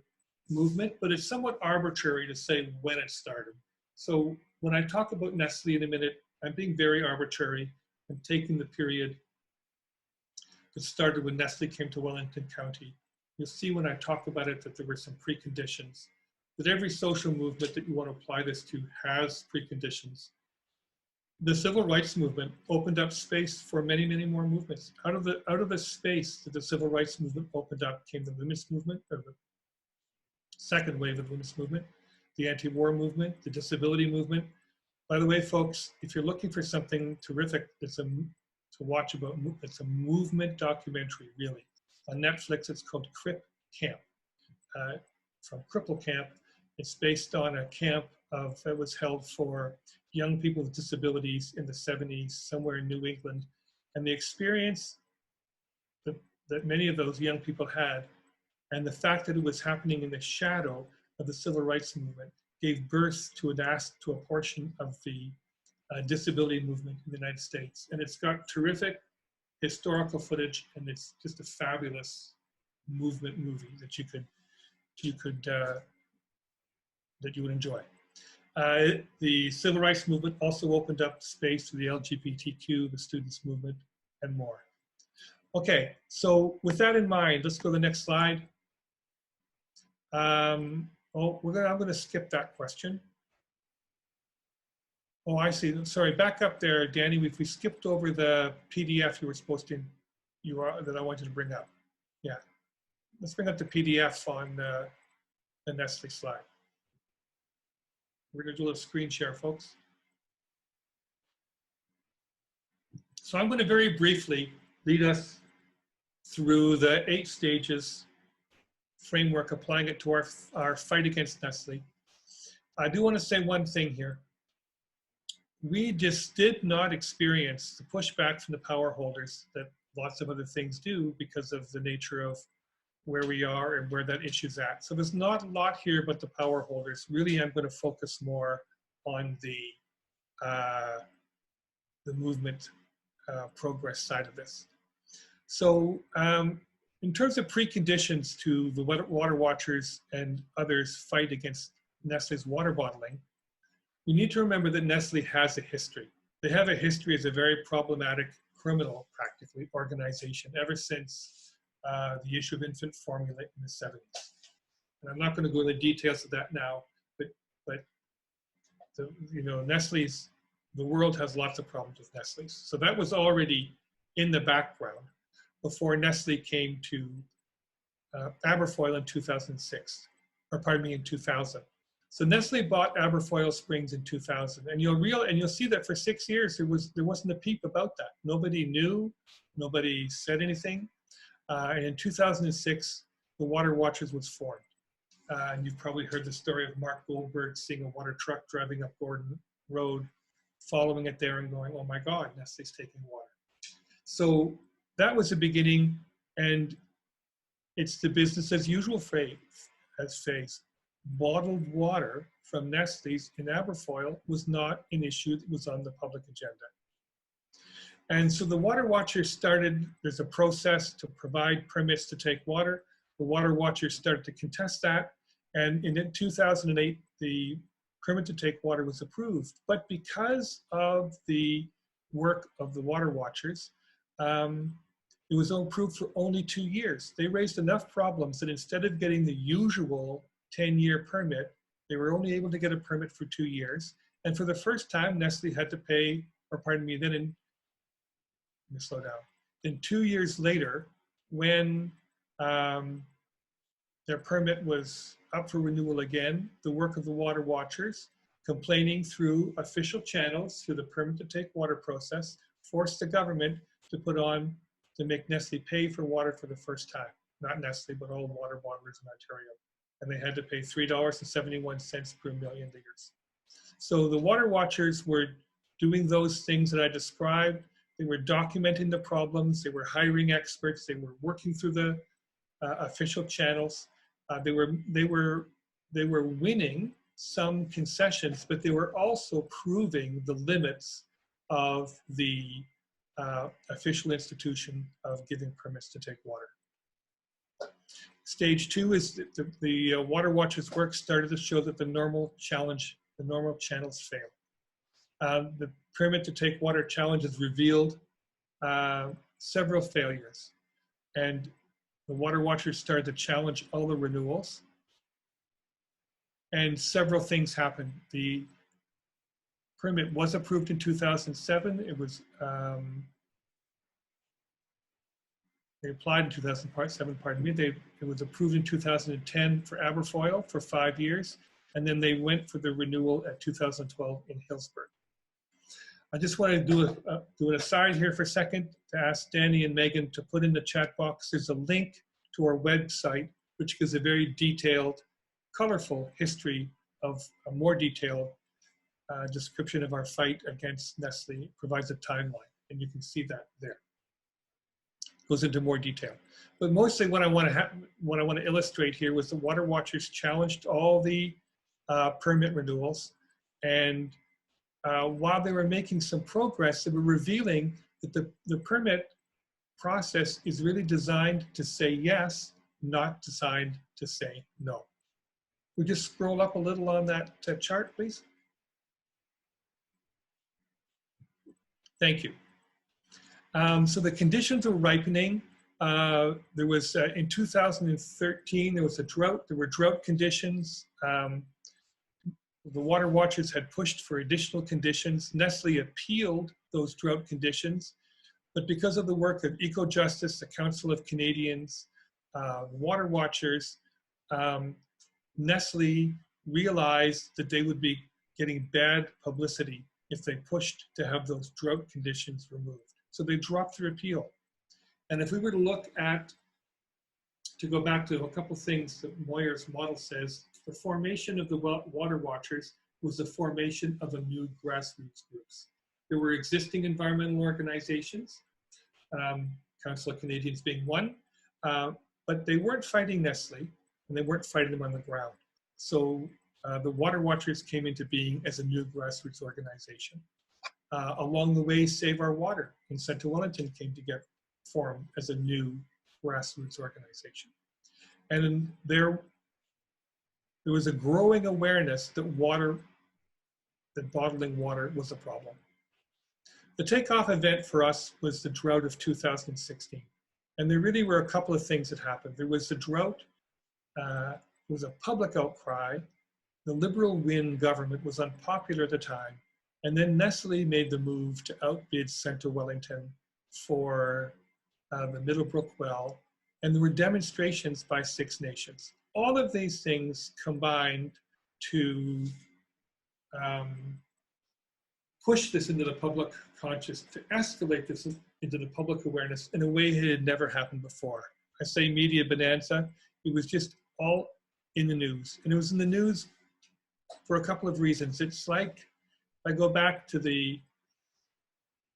movement, but it's somewhat arbitrary to say when it started. So when I talk about Nestle in a minute, I'm being very arbitrary. I'm taking the period that started when Nestle came to Wellington County. You'll see when I talk about it that there were some preconditions. That every social movement that you want to apply this to has preconditions. The civil rights movement opened up space for many, many more movements. Out of the space that the civil rights movement opened up came the women's movement, or the second wave of the women's movement, the anti-war movement, the disability movement. By the way, folks, if you're looking for something terrific to watch about, it's a movement documentary, really. On Netflix, it's called Crip Camp, from Cripple Camp. It's based on a camp that was held for young people with disabilities in the 70s, somewhere in New England. And the experience that many of those young people had, and the fact that it was happening in the shadow of the civil rights movement, gave birth to a portion of the disability movement in the United States. And it's got terrific historical footage, and it's just a fabulous movement movie that you would enjoy. The civil rights movement also opened up space to the LGBTQ, the students movement, and more. Okay, so with that in mind, let's go to the next slide. I'm going to skip that question. Oh, I see. Sorry, back up there, Danny. We skipped over the PDF you were supposed to, that I wanted to bring up. Yeah, let's bring up the PDF on the Nestle slide. We're going to do a little screen share, folks. So I'm going to very briefly lead us through the 8 stages framework, applying it to our fight against Nestle. I do want to say one thing here. We just did not experience the pushback from the power holders that lots of other things do because of the nature of where we are and where that issue's at. So there's not a lot here but the power holders. Really, I'm going to focus more on the movement progress side of this. So in terms of preconditions to the water watchers and others fight against Nestle's water bottling, you need to remember that Nestle has a history. They have a history as a very problematic criminal, practically, organization ever since the issue of infant formula in the 70s. And I'm not going to go into the details of that now, but Nestle's, the world has lots of problems with Nestle's. So that was already in the background before Nestle came to Aberfoyle in 2006, or pardon me, in 2000. So Nestle bought Aberfoyle Springs in 2000, and you'll see that for 6 years there wasn't a peep about that. Nobody knew, nobody said anything. And in 2006, the Water Watchers was formed. And you've probably heard the story of Mark Goldberg seeing a water truck driving up Gordon Road, following it there and going, "Oh my God, Nestle's taking water." So that was the beginning, and it's the business as usual phase. Bottled water from Nestle's in Aberfoyle was not an issue that was on the public agenda. And so the Water Watchers started, there's a process to provide permits to take water. The Water Watchers started to contest that. And in 2008, the permit to take water was approved. But because of the work of the Water Watchers, it was approved for only 2 years. They raised enough problems that instead of getting the usual 10-year permit, they were only able to get a permit for 2 years. And for the first time, Nestle had to pay, or pardon me, then let me slow down. Then 2 years later, when their permit was up for renewal again, the work of the Water Watchers complaining through official channels, through the permit to take water process, forced the government to make Nestle pay for water for the first time. Not Nestle, but all water bottlers in Ontario. And they had to pay $3.71 per million liters. So the Water Watchers were doing those things that I described. They were documenting the problems. They were hiring experts. They were working through the official channels. They were winning some concessions, but they were also proving the limits of the official institution of giving permits to take water. Stage two is the Water Watchers work started to show that the normal channels fail. The permit to take water challenge has revealed several failures, and the Water Watchers started to challenge all the renewals, and several things happened. The permit was approved in 2007. It was they applied in 2007, pardon me. It was approved in 2010 for Aberfoyle for 5 years, and then they went for the renewal at 2012 in Hillsburg. I just want to do an aside here for a second to ask Danny and Megan to put in the chat box. There's a link to our website, which gives a very detailed, colorful history of a more detailed description of our fight against Nestle. It provides a timeline, and you can see that there. Goes into more detail. But mostly what I want to illustrate here was the Water Watchers challenged all the permit renewals, and while they were making some progress, they were revealing that the permit process is really designed to say yes, not designed to say no. We just scroll up a little on that chart, please. Thank you. So the conditions were ripening. There was, in 2013, there was a drought. There were drought conditions. The Water Watchers had pushed for additional conditions. Nestle appealed those drought conditions, but because of the work of EcoJustice, the Council of Canadians, Water Watchers, Nestle realized that they would be getting bad publicity if they pushed to have those drought conditions removed. So they dropped their appeal. And if we were to look at, to go back to a couple things that Moyer's model says, the formation of the Water Watchers was the formation of a new grassroots groups. There were existing environmental organizations, Council of Canadians being one, but they weren't fighting Nestle, and they weren't fighting them on the ground. So the Water Watchers came into being as a new grassroots organization. Along the way, Save Our Water in Central Wellington came to get formed as a new grassroots organization. And there was a growing awareness that bottling water was a problem. The takeoff event for us was the drought of 2016. And there really were a couple of things that happened. There was the drought, there was a public outcry. The Liberal Wynne government was unpopular at the time. And then Nestle made the move to outbid Central Wellington for the Middlebrook well. And there were demonstrations by Six Nations. All of these things combined to push this into the public conscious, to escalate this into the public awareness in a way that had never happened before. I say media bonanza. It was just all in the news. And it was in the news for a couple of reasons. It's like, I go back to the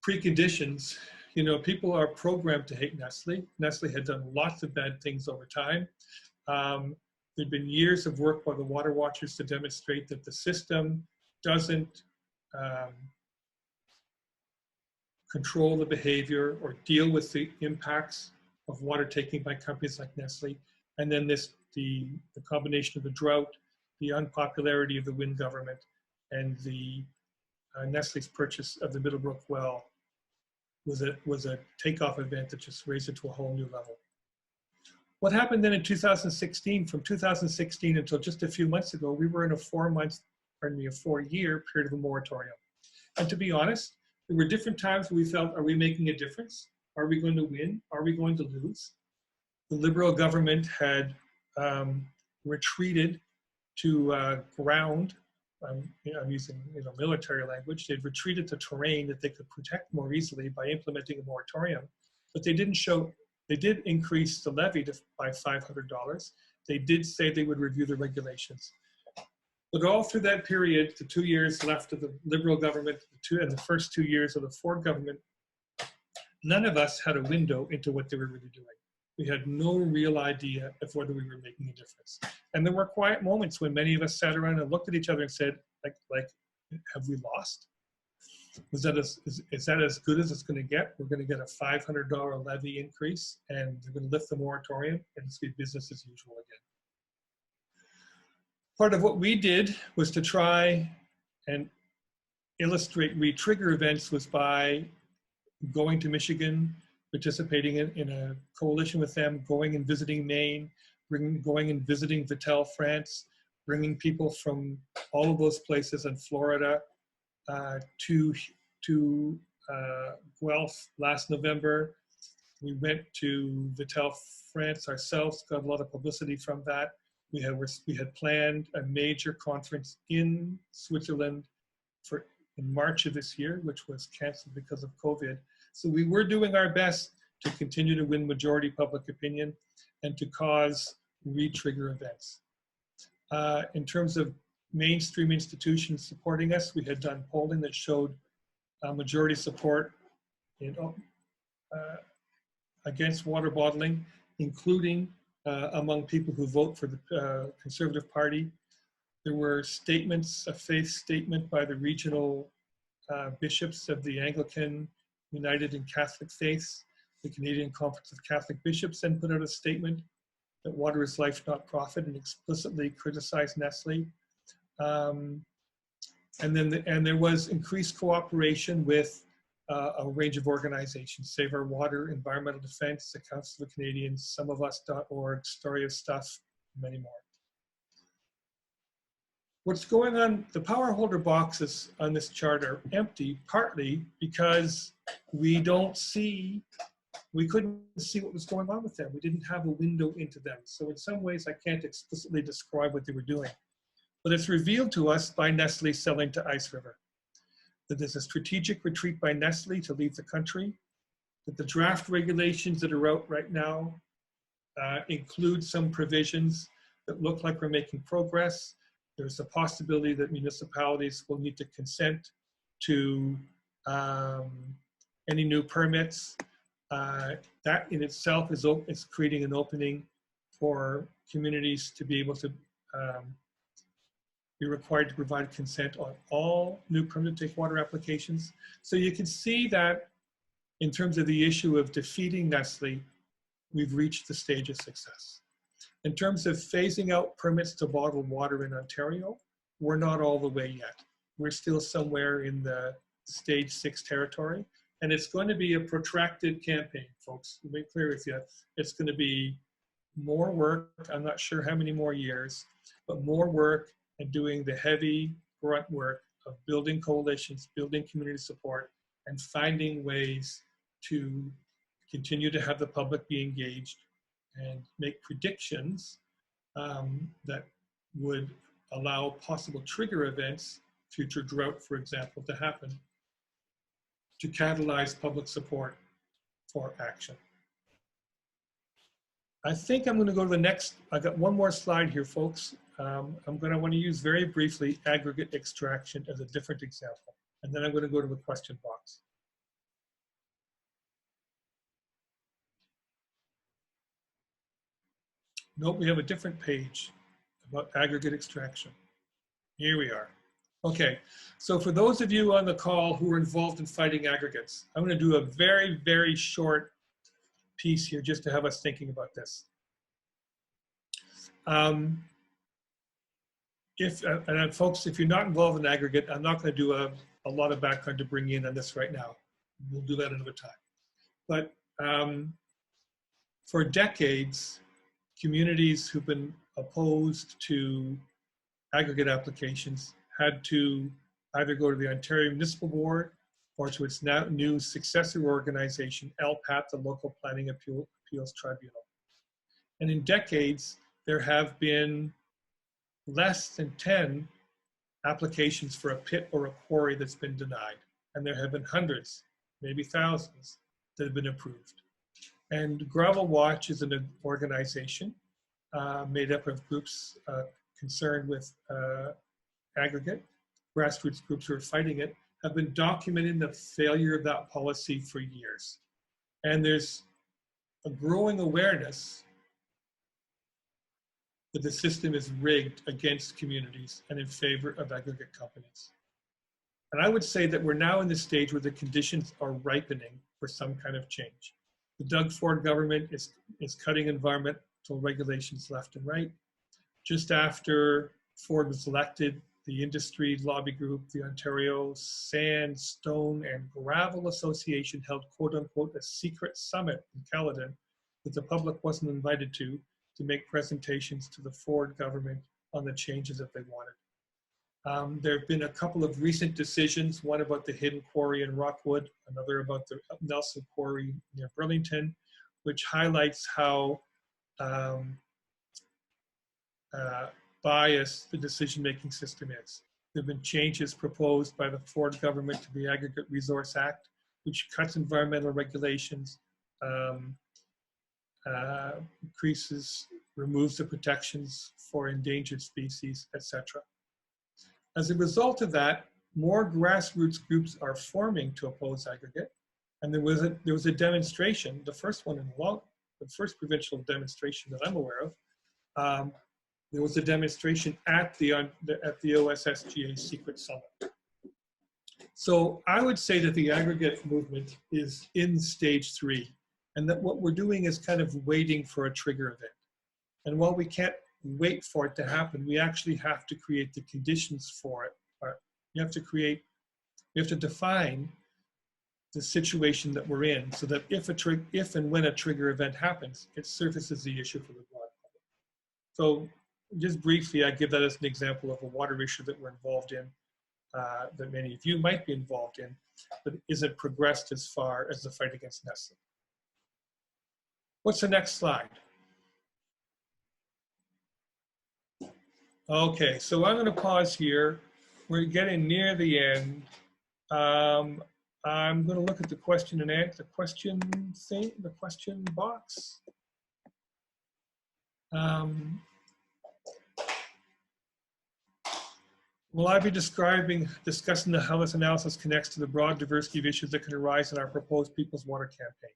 preconditions, you know, people are programmed to hate Nestle. Nestle had done lots of bad things over time. There'd been years of work by the Water Watchers to demonstrate that the system doesn't control the behavior or deal with the impacts of water taking by companies like Nestle. And then the combination of the drought, the unpopularity of the Wynne government, and the Nestle's purchase of the Middlebrook well was a takeoff event that just raised it to a whole new level. What happened then in 2016, from 2016 until just a few months ago, we were in a 4-year period of a moratorium. And to be honest, there were different times where we felt, are we making a difference? Are we going to win? Are we going to lose? The Liberal government had retreated to ground I'm using military language. They'd retreated to terrain that they could protect more easily by implementing a moratorium, but they didn't show. They did increase the levy by $500. They did say they would review the regulations. But all through that period, the 2 years left of the Liberal government, and the first 2 years of the Ford government, none of us had a window into what they were really doing. We had no real idea of whether we were making a difference. And there were quiet moments when many of us sat around and looked at each other and said, like, have we lost? Is that as good as it's going to get? We're going to get a $500 levy increase, and they're going to lift the moratorium, and it's going to be business as usual again. Part of what we did was to try and illustrate re-trigger events was by going to Michigan, participating in a coalition with them, going and visiting Maine, going and visiting Vittel, France, bringing people from all of those places in Florida to Guelph last November. We went to Vittel, France ourselves, got a lot of publicity from that. We had planned a major conference in Switzerland in March of this year, which was canceled because of COVID. So we were doing our best to continue to win majority public opinion and to cause re-trigger events. In terms of mainstream institutions supporting us, we had done polling that showed majority support against water bottling, including among people who vote for the Conservative Party. There were statements, a faith statement by the regional bishops of the Anglican, United and Catholic faiths. The Canadian Conference of Catholic Bishops then put out a statement that water is life, not profit, and explicitly criticized Nestle. And there was increased cooperation with a range of organizations: Save Our Water, Environmental Defense, the Council of Canadians, SomeOfUs.org, Story of Stuff, many more. What's going on, the power holder boxes on this chart are empty, partly because we couldn't see what was going on with them. We didn't have a window into them. So in some ways, I can't explicitly describe what they were doing. But it's revealed to us by Nestle selling to Ice River that there's a strategic retreat by Nestle to leave the country, that the draft regulations that are out right now include some provisions that look like we're making progress. There's a possibility that municipalities will need to consent to any new permits. That in itself is creating an opening for communities to be able to be required to provide consent on all new permit to take water applications. So you can see that in terms of the issue of defeating Nestle, we've reached the stage of success. In terms of phasing out permits to bottle water in Ontario, we're not all the way yet. We're still somewhere in the stage 6 territory, and it's going to be a protracted campaign, folks. To be clear with you, it's going to be more work. I'm not sure how many more years, but more work and doing the heavy grunt work of building coalitions, building community support, and finding ways to continue to have the public be engaged and make predictions that would allow possible trigger events, future drought, for example, to happen, to catalyze public support for action. I think I'm going to go to the next. I got one more slide here, folks. I want to use very briefly aggregate extraction as a different example, and then I'm going to go to the question box. Nope, we have a different page about aggregate extraction. Here we are. Okay, so for those of you on the call who are involved in fighting aggregates, I'm going to do a very, very short piece here just to have us thinking about this. Folks, if you're not involved in aggregate, I'm not going to do a lot of background to bring in on this right now. We'll do that another time. But for decades, communities who've been opposed to aggregate applications had to either go to the Ontario Municipal Board or to its now new successor organization, LPAT, the Local Planning Appeals Tribunal. And in decades, there have been less than 10 applications for a pit or a quarry that's been denied. And there have been hundreds, maybe thousands, that have been approved. And Gravel Watch is an organization made up of groups concerned with aggregate. Grassroots groups who are fighting it have been documenting the failure of that policy for years. And there's a growing awareness that the system is rigged against communities and in favor of aggregate companies. And I would say that we're now in the stage where the conditions are ripening for some kind of change. The Doug Ford government is cutting environmental regulations left and right. Just after Ford was elected, the industry lobby group, the Ontario Sand, Stone and Gravel Association held quote unquote a secret summit in Caledon that the public wasn't invited to make presentations to the Ford government on the changes that they wanted. There have been a couple of recent decisions, one about the hidden quarry in Rockwood, another about the Nelson Quarry near Burlington, which highlights how biased the decision-making system is. There have been changes proposed by the Ford government to the Aggregate Resource Act, which cuts environmental regulations, removes the protections for endangered species, etc. As a result of that, more grassroots groups are forming to oppose aggregate. And there was a demonstration, the first one in the first provincial demonstration that I'm aware of. There was a demonstration at the OSSGA Secret Summit. So I would say that the aggregate movement is in stage 3, and that what we're doing is kind of waiting for a trigger event. And while we can't wait for it to happen, we actually have to create the conditions for it. You have to define the situation that we're in so that if and when a trigger event happens, it surfaces the issue for the broad public. So just briefly, I give that as an example of a water issue that we're involved in, that many of you might be involved in, but isn't progressed as far as the fight against Nestle. What's the next slide? Okay, so I'm going to pause here. We're getting near the end. I'm going to look at the question and answer, the question box. Will I be discussing how this analysis connects to the broad diversity of issues that can arise in our proposed People's Water campaign?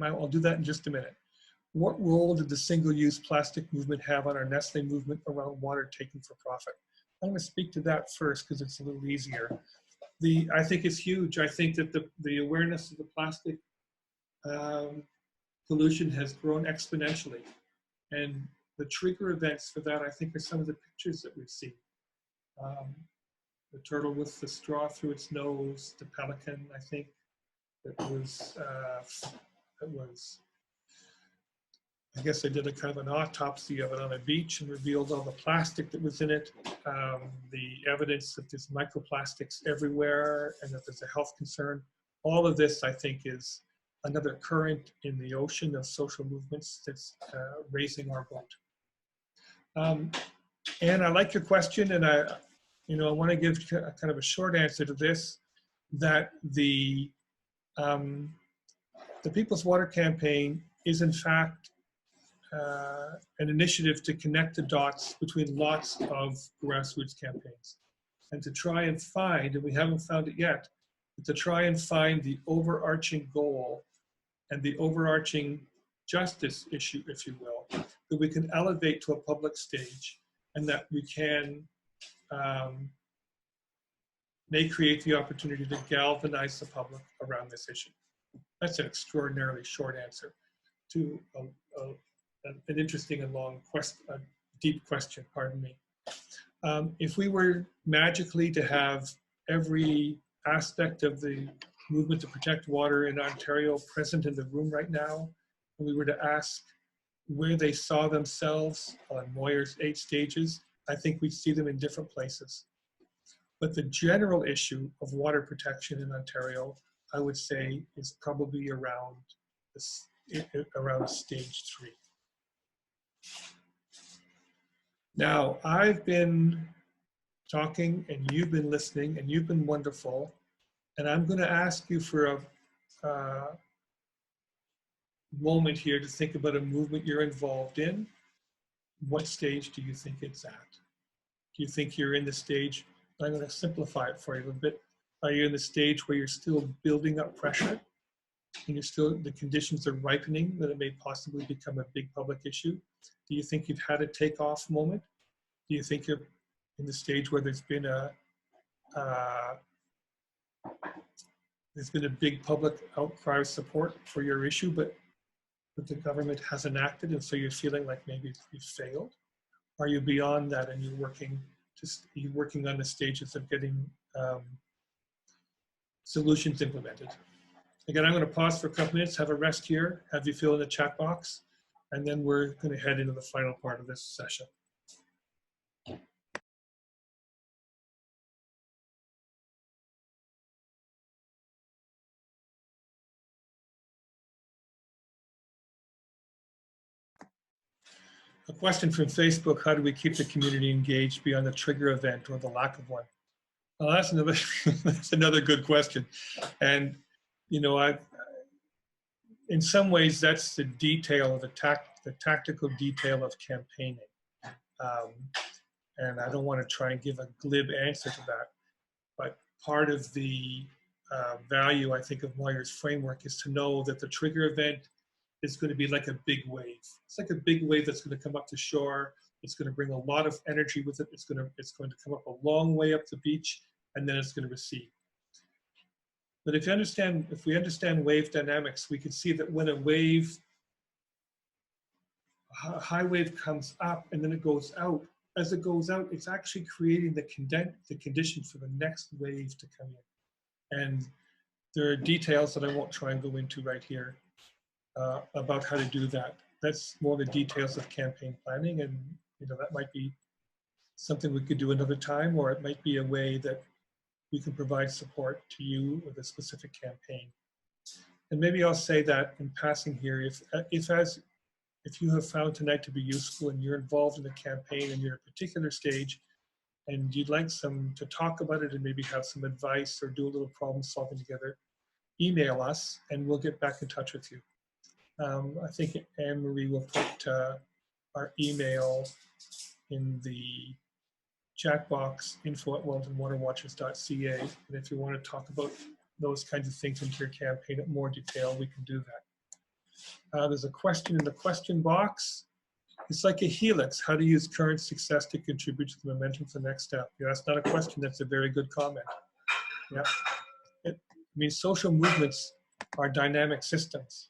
I'll do that in just a minute. What role did the single-use plastic movement have on our Nestle movement around water taken for profit? I'm going to speak to that first because it's a little easier. I think it's huge. I think that the awareness of the plastic pollution has grown exponentially. And the trigger events for that, I think, are some of the pictures that we've seen. The turtle with the straw through its nose, the pelican, I think, that was I guess they did a kind of an autopsy of it on a beach and revealed all the plastic that was in it, the evidence that there's microplastics everywhere and that there's a health concern. All of this, I think, is another current in the ocean of social movements that's raising our boat. And I like your question, and I want to give kind of a short answer to this, that the People's Water Campaign is in fact an initiative to connect the dots between lots of grassroots campaigns and to try and find, and we haven't found it yet, but to try and find the overarching goal and the overarching justice issue, if you will, that we can elevate to a public stage and that we can may create the opportunity to galvanize the public around this issue. That's an extraordinarily short answer to an interesting and long a deep question, pardon me. If we were magically to have every aspect of the movement to protect water in Ontario present in the room right now, and we were to ask where they saw themselves on Moyer's 8 stages, I think we'd see them in different places. But the general issue of water protection in Ontario, I would say, is probably around stage 3. Now, I've been talking and you've been listening and you've been wonderful. And I'm going to ask you for a moment here to think about a movement you're involved in. What stage do you think it's at? Do you think you're in the stage, I'm going to simplify it for you a little bit. Are you in the stage where you're still building up pressure and you're still, the conditions are ripening that it may possibly become a big public issue? Do you think you've had a takeoff moment? Do you think you're in the stage where there's been a big public outcry of support for your issue, but the government hasn't acted, and so you're feeling like maybe you've failed? Are you beyond that and you're working on the stages of getting solutions implemented? Again, I'm going to pause for a couple minutes, have a rest here, have you fill in the chat box, and then we're going to head into the final part of this session. A question from Facebook: how do we keep the community engaged beyond the trigger event or the lack of one? Well, that's another that's another good question. And you know, in some ways that's the detail of the tactical detail of campaigning. And I don't want to try and give a glib answer to that, but part of the value, I think, of Moyer's framework is to know that the trigger event is going to be like a big wave. It's like a big wave that's going to come up to shore. It's going to bring a lot of energy with it. It's going to come up a long way up the beach, and then it's going to recede. But if we understand wave dynamics, we can see that when a high wave comes up and then it goes out, as it goes out, it's actually creating the condition for the next wave to come in. And there are details that I won't try and go into right here about how to do that. That's more the details of campaign planning, and you know, that might be something we could do another time, or it might be a way that we can provide support to you with a specific campaign. And maybe I'll say that in passing here, if you have found tonight to be useful and you're involved in a campaign and you're at a particular stage and you'd like to talk about it and maybe have some advice or do a little problem solving together, email us and we'll get back in touch with you. I think Anne-Marie will put our email in the chat box, info@wellingtonwaterwatchers.ca. And if you want to talk about those kinds of things into your campaign in more detail, we can do that. There's a question in the question box. It's like a helix. How to use current success to contribute to the momentum for the next step? Yeah, that's not a question. That's a very good comment. Yeah. I mean, social movements are dynamic systems.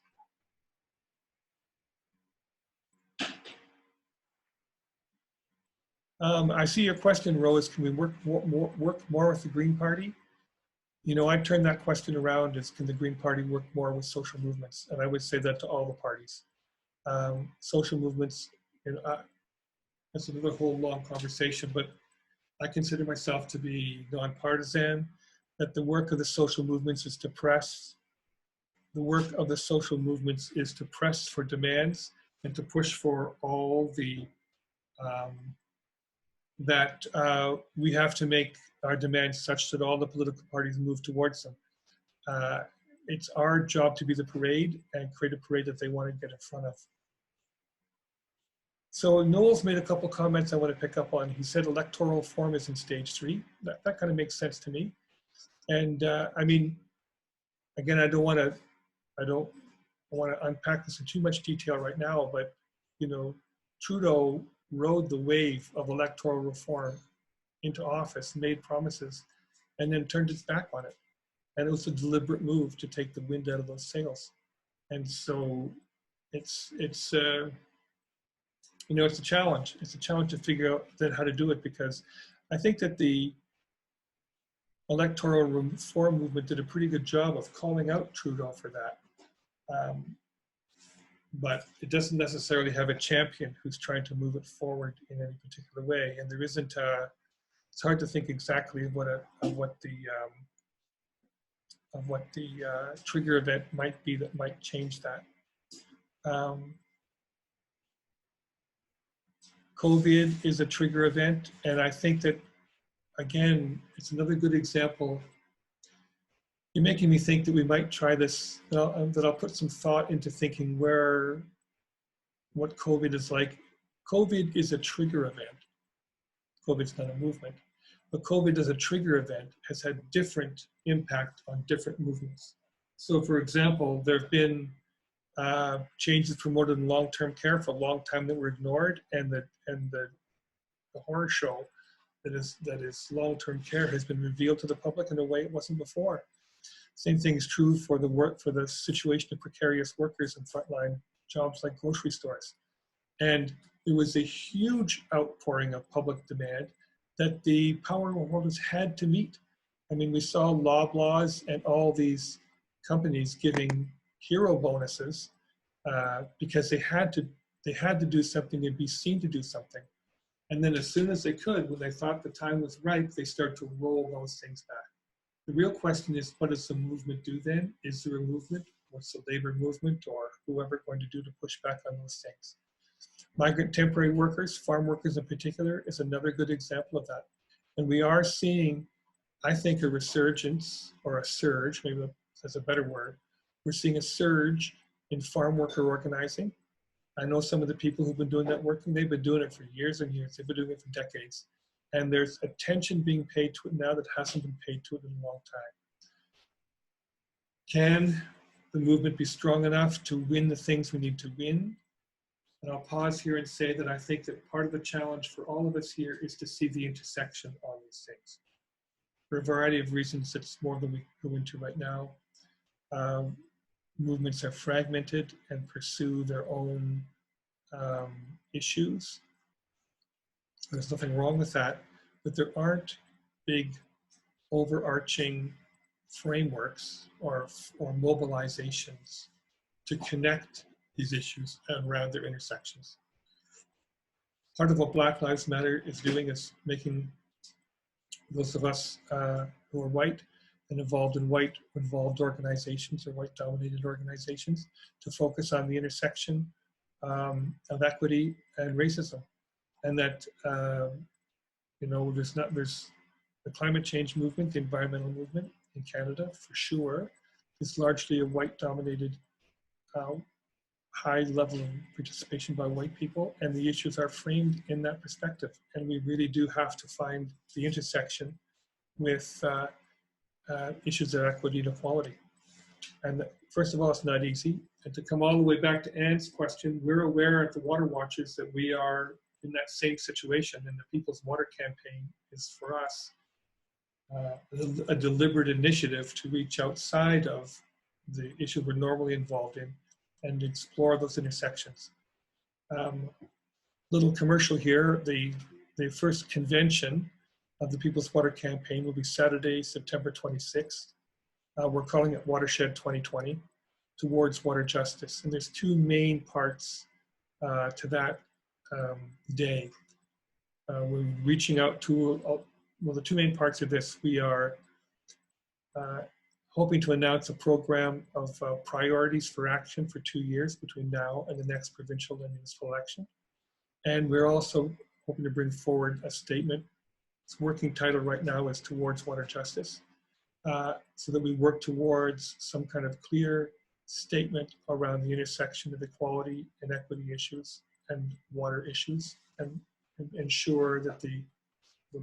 I see your question, Rose. Can we work more with the Green Party? You know, I'd turn that question around as, can the Green Party work more with social movements? And I would say that to all the parties. Social movements, you know, that's another whole long conversation, but I consider myself to be nonpartisan, that the work of the social movements is to press. The work of the social movements is to press for demands and to push for all the we have to make our demands such that all the political parties move towards them. It's our job to be the parade and create a parade that they want to get in front of. So Noel's made a couple comments I want to pick up on. He said electoral reform is in stage 3. That kind of makes sense to me. And I mean, again, I don't want to unpack this in too much detail right now, but you know, Trudeau rode the wave of electoral reform into office, made promises, and then turned its back on it. And it was a deliberate move to take the wind out of those sails. And so it's you know, it's a challenge. It's a challenge to figure out then how to do it, because I think that the electoral reform movement did a pretty good job of calling out Trudeau for that. But it doesn't necessarily have a champion who's trying to move it forward in any particular way. And there isn't it's hard to think exactly of what the trigger event might be that might change that. COVID is a trigger event, and I think that again, it's another good example. You're making me think that we might try this, that I'll put some thought into thinking what COVID is like. COVID is a trigger event. COVID's not a movement, but COVID as a trigger event has had different impact on different movements. So for example, there have been changes promoted in long-term care for a long time that were ignored, and the horror show that is long-term care has been revealed to the public in a way it wasn't before. Same thing is true for the situation of precarious workers in frontline jobs like grocery stores. And there was a huge outpouring of public demand that the power holders had to meet. I mean, we saw Loblaws and all these companies giving hero bonuses because they had to do something and be seen to do something. And then as soon as they could, when they thought the time was right, they start to roll those things back. The real question is, what does the movement do then? Is there a movement? What's the labor movement or whoever going to do to push back on those things? Migrant temporary workers, farm workers in particular, is another good example of that. And we are seeing, I think, a resurgence or a surge, maybe that's a better word. We're seeing a surge in farm worker organizing. I know some of the people who've been doing that work, and they've been doing it for years and years. They've been doing it for decades. And there's attention being paid to it now that hasn't been paid to it in a long time. Can the movement be strong enough to win the things we need to win? And I'll pause here and say that I think that part of the challenge for all of us here is to see the intersection on these things. For a variety of reasons, it's more than we go into right now. Movements are fragmented and pursue their own issues. There's nothing wrong with that, but there aren't big overarching frameworks or mobilizations to connect these issues around their intersections. Part of what Black Lives Matter is doing is making those of us who are white and involved in white-involved organizations or white-dominated organizations to focus on the intersection of equity and racism. And that, you know, there's the climate change movement, the environmental movement in Canada, for sure, is largely a white-dominated high level of participation by white people, and the issues are framed in that perspective. And we really do have to find the intersection with issues of equity and equality. And first of all, it's not easy. And to come all the way back to Anne's question, we're aware at the Water Watchers that we are in that same situation, and the People's Water Campaign is for us a deliberate initiative to reach outside of the issue we're normally involved in and explore those intersections. Little commercial here, the first convention of the People's Water Campaign will be Saturday, September 26th. We're calling it Watershed 2020, towards water justice. And there's two main parts to that day. We're reaching out to, well, the two main parts of this, we are hoping to announce a program of priorities for action for 2 years between now and the next provincial and municipal election. And we're also hoping to bring forward a statement. Its working title right now is Towards Water Justice, so that we work towards some kind of clear statement around the intersection of equality and equity issues and water issues, and ensure that the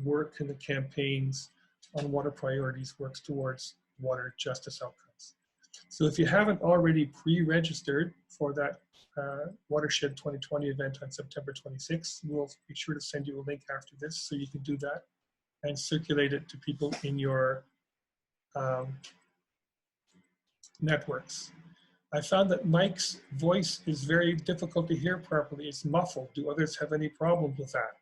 work and the campaigns on water priorities works towards water justice outcomes. So if you haven't already pre-registered for that Watershed 2020 event on September 26th, we'll be sure to send you a link after this so you can do that and circulate it to people in your networks. I found that Mike's voice is very difficult to hear properly. It's muffled. Do others have any problems with that?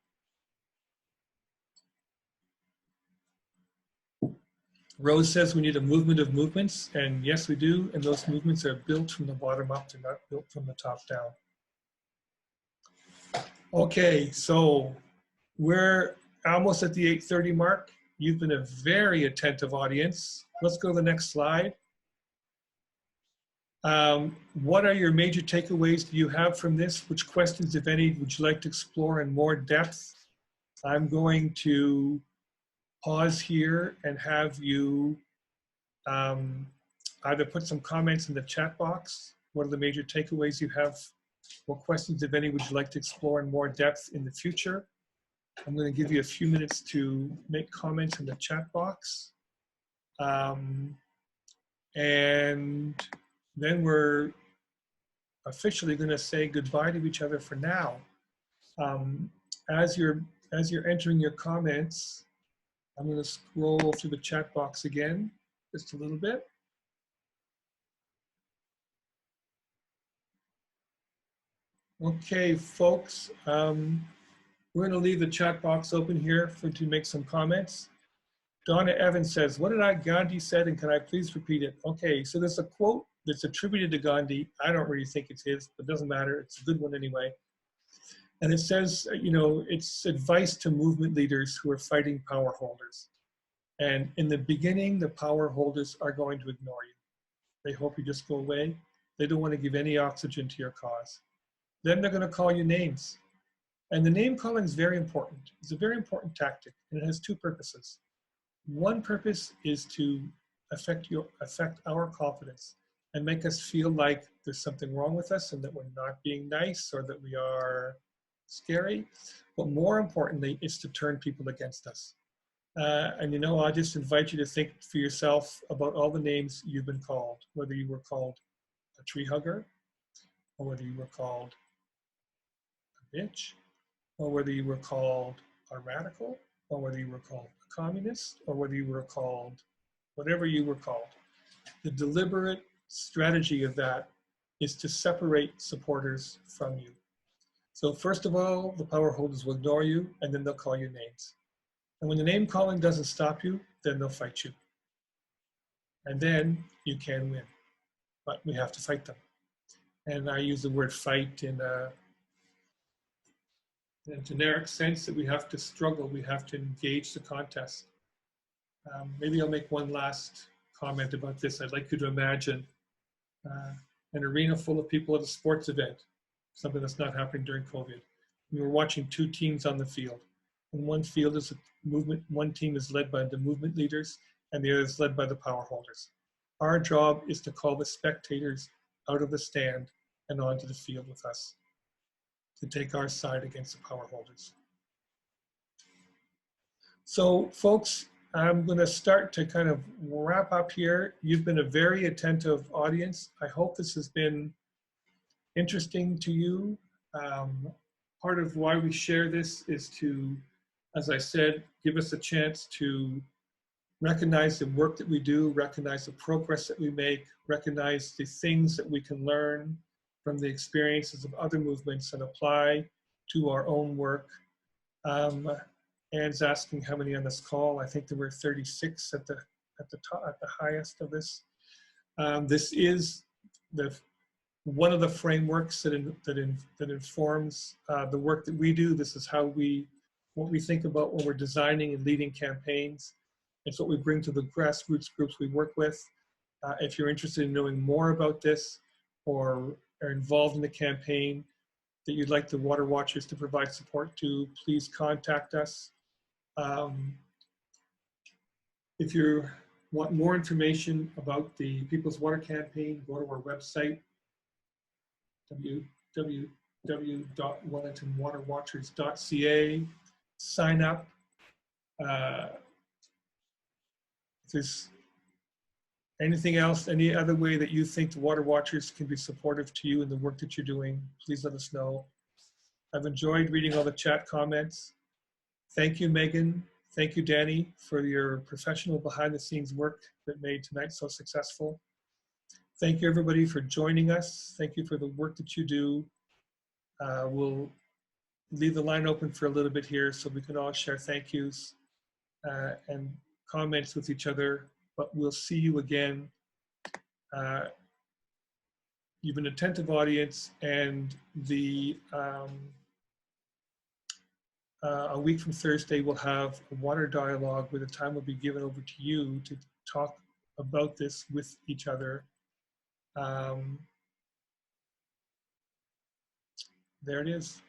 Rose says we need a movement of movements, and yes, we do. And those movements are built from the bottom up. They're not built from the top down. Okay, so we're almost at the 8:30 mark. You've been a very attentive audience. Let's go to the next slide. What are your major takeaways do you have from this? Which questions, if any, would you like to explore in more depth? I'm going to pause here and have you either put some comments in the chat box. What are the major takeaways you have? What questions, if any, would you like to explore in more depth in the future? I'm going to give you a few minutes to make comments in the chat box. And then we're officially going to say goodbye to each other for now. As you're entering your comments, I'm going to scroll through the chat box again, just a little bit. Okay, folks, we're going to leave the chat box open here to make some comments. Donna Evans says, what did Gandhi said, and can I please repeat it? Okay, so there's a quote that's attributed to Gandhi. I don't really think it's his, but it doesn't matter. It's a good one anyway. And it says, you know, it's advice to movement leaders who are fighting power holders. And in the beginning, the power holders are going to ignore you. They hope you just go away. They don't want to give any oxygen to your cause. Then they're going to call you names. And the name calling is very important. It's a very important tactic, and it has two purposes. One purpose is to affect our confidence and make us feel like there's something wrong with us and that we're not being nice or that we are scary. But more importantly, it's to turn people against us. And you know, I just invite you to think for yourself about all the names you've been called, whether you were called a tree hugger, or whether you were called a bitch, or whether you were called a radical, or whether you were called a communist, or whether you were called whatever you were called. The deliberate strategy of that is to separate supporters from you. So first of all, the power holders will ignore you, and then they'll call you names. And when the name calling doesn't stop you, then they'll fight you. And then you can win, but we have to fight them. And I use the word fight in a generic sense that we have to struggle, we have to engage the contest. Maybe I'll make one last comment about this. I'd like you to imagine an arena full of people at a sports event, something that's not happening during COVID. We were watching two teams on the field. And one field is a movement, one team is led by the movement leaders, and the other is led by the power holders. Our job is to call the spectators out of the stand and onto the field with us, to take our side against the power holders. So folks, I'm going to start to kind of wrap up here. You've been a very attentive audience. I hope this has been interesting to you. Part of why we share this is to, as I said, give us a chance to recognize the work that we do, recognize the progress that we make, recognize the things that we can learn from the experiences of other movements and apply to our own work. Anne's asking how many on this call. I think there were 36 at the highest of this. This is one of the frameworks that informs the work that we do. This is what we think about when we're designing and leading campaigns. It's what we bring to the grassroots groups we work with. If you're interested in knowing more about this or are involved in the campaign that you'd like the Water Watchers to provide support to, please contact us. If you want more information about the People's Water Campaign, go to our website, www.wellingtonwaterwatchers.ca. Sign up. If there's anything else, any other way that you think the Water Watchers can be supportive to you in the work that you're doing, please let us know. I've enjoyed reading all the chat comments. Thank you, Megan. Thank you, Danny, for your professional behind-the-scenes work that made tonight so successful. Thank you, everybody, for joining us. Thank you for the work that you do. We'll leave the line open for a little bit here so we can all share thank yous and comments with each other, but we'll see you again. You've been an attentive audience, and a week from Thursday, we'll have a water dialogue where the time will be given over to you to talk about this with each other. There it is.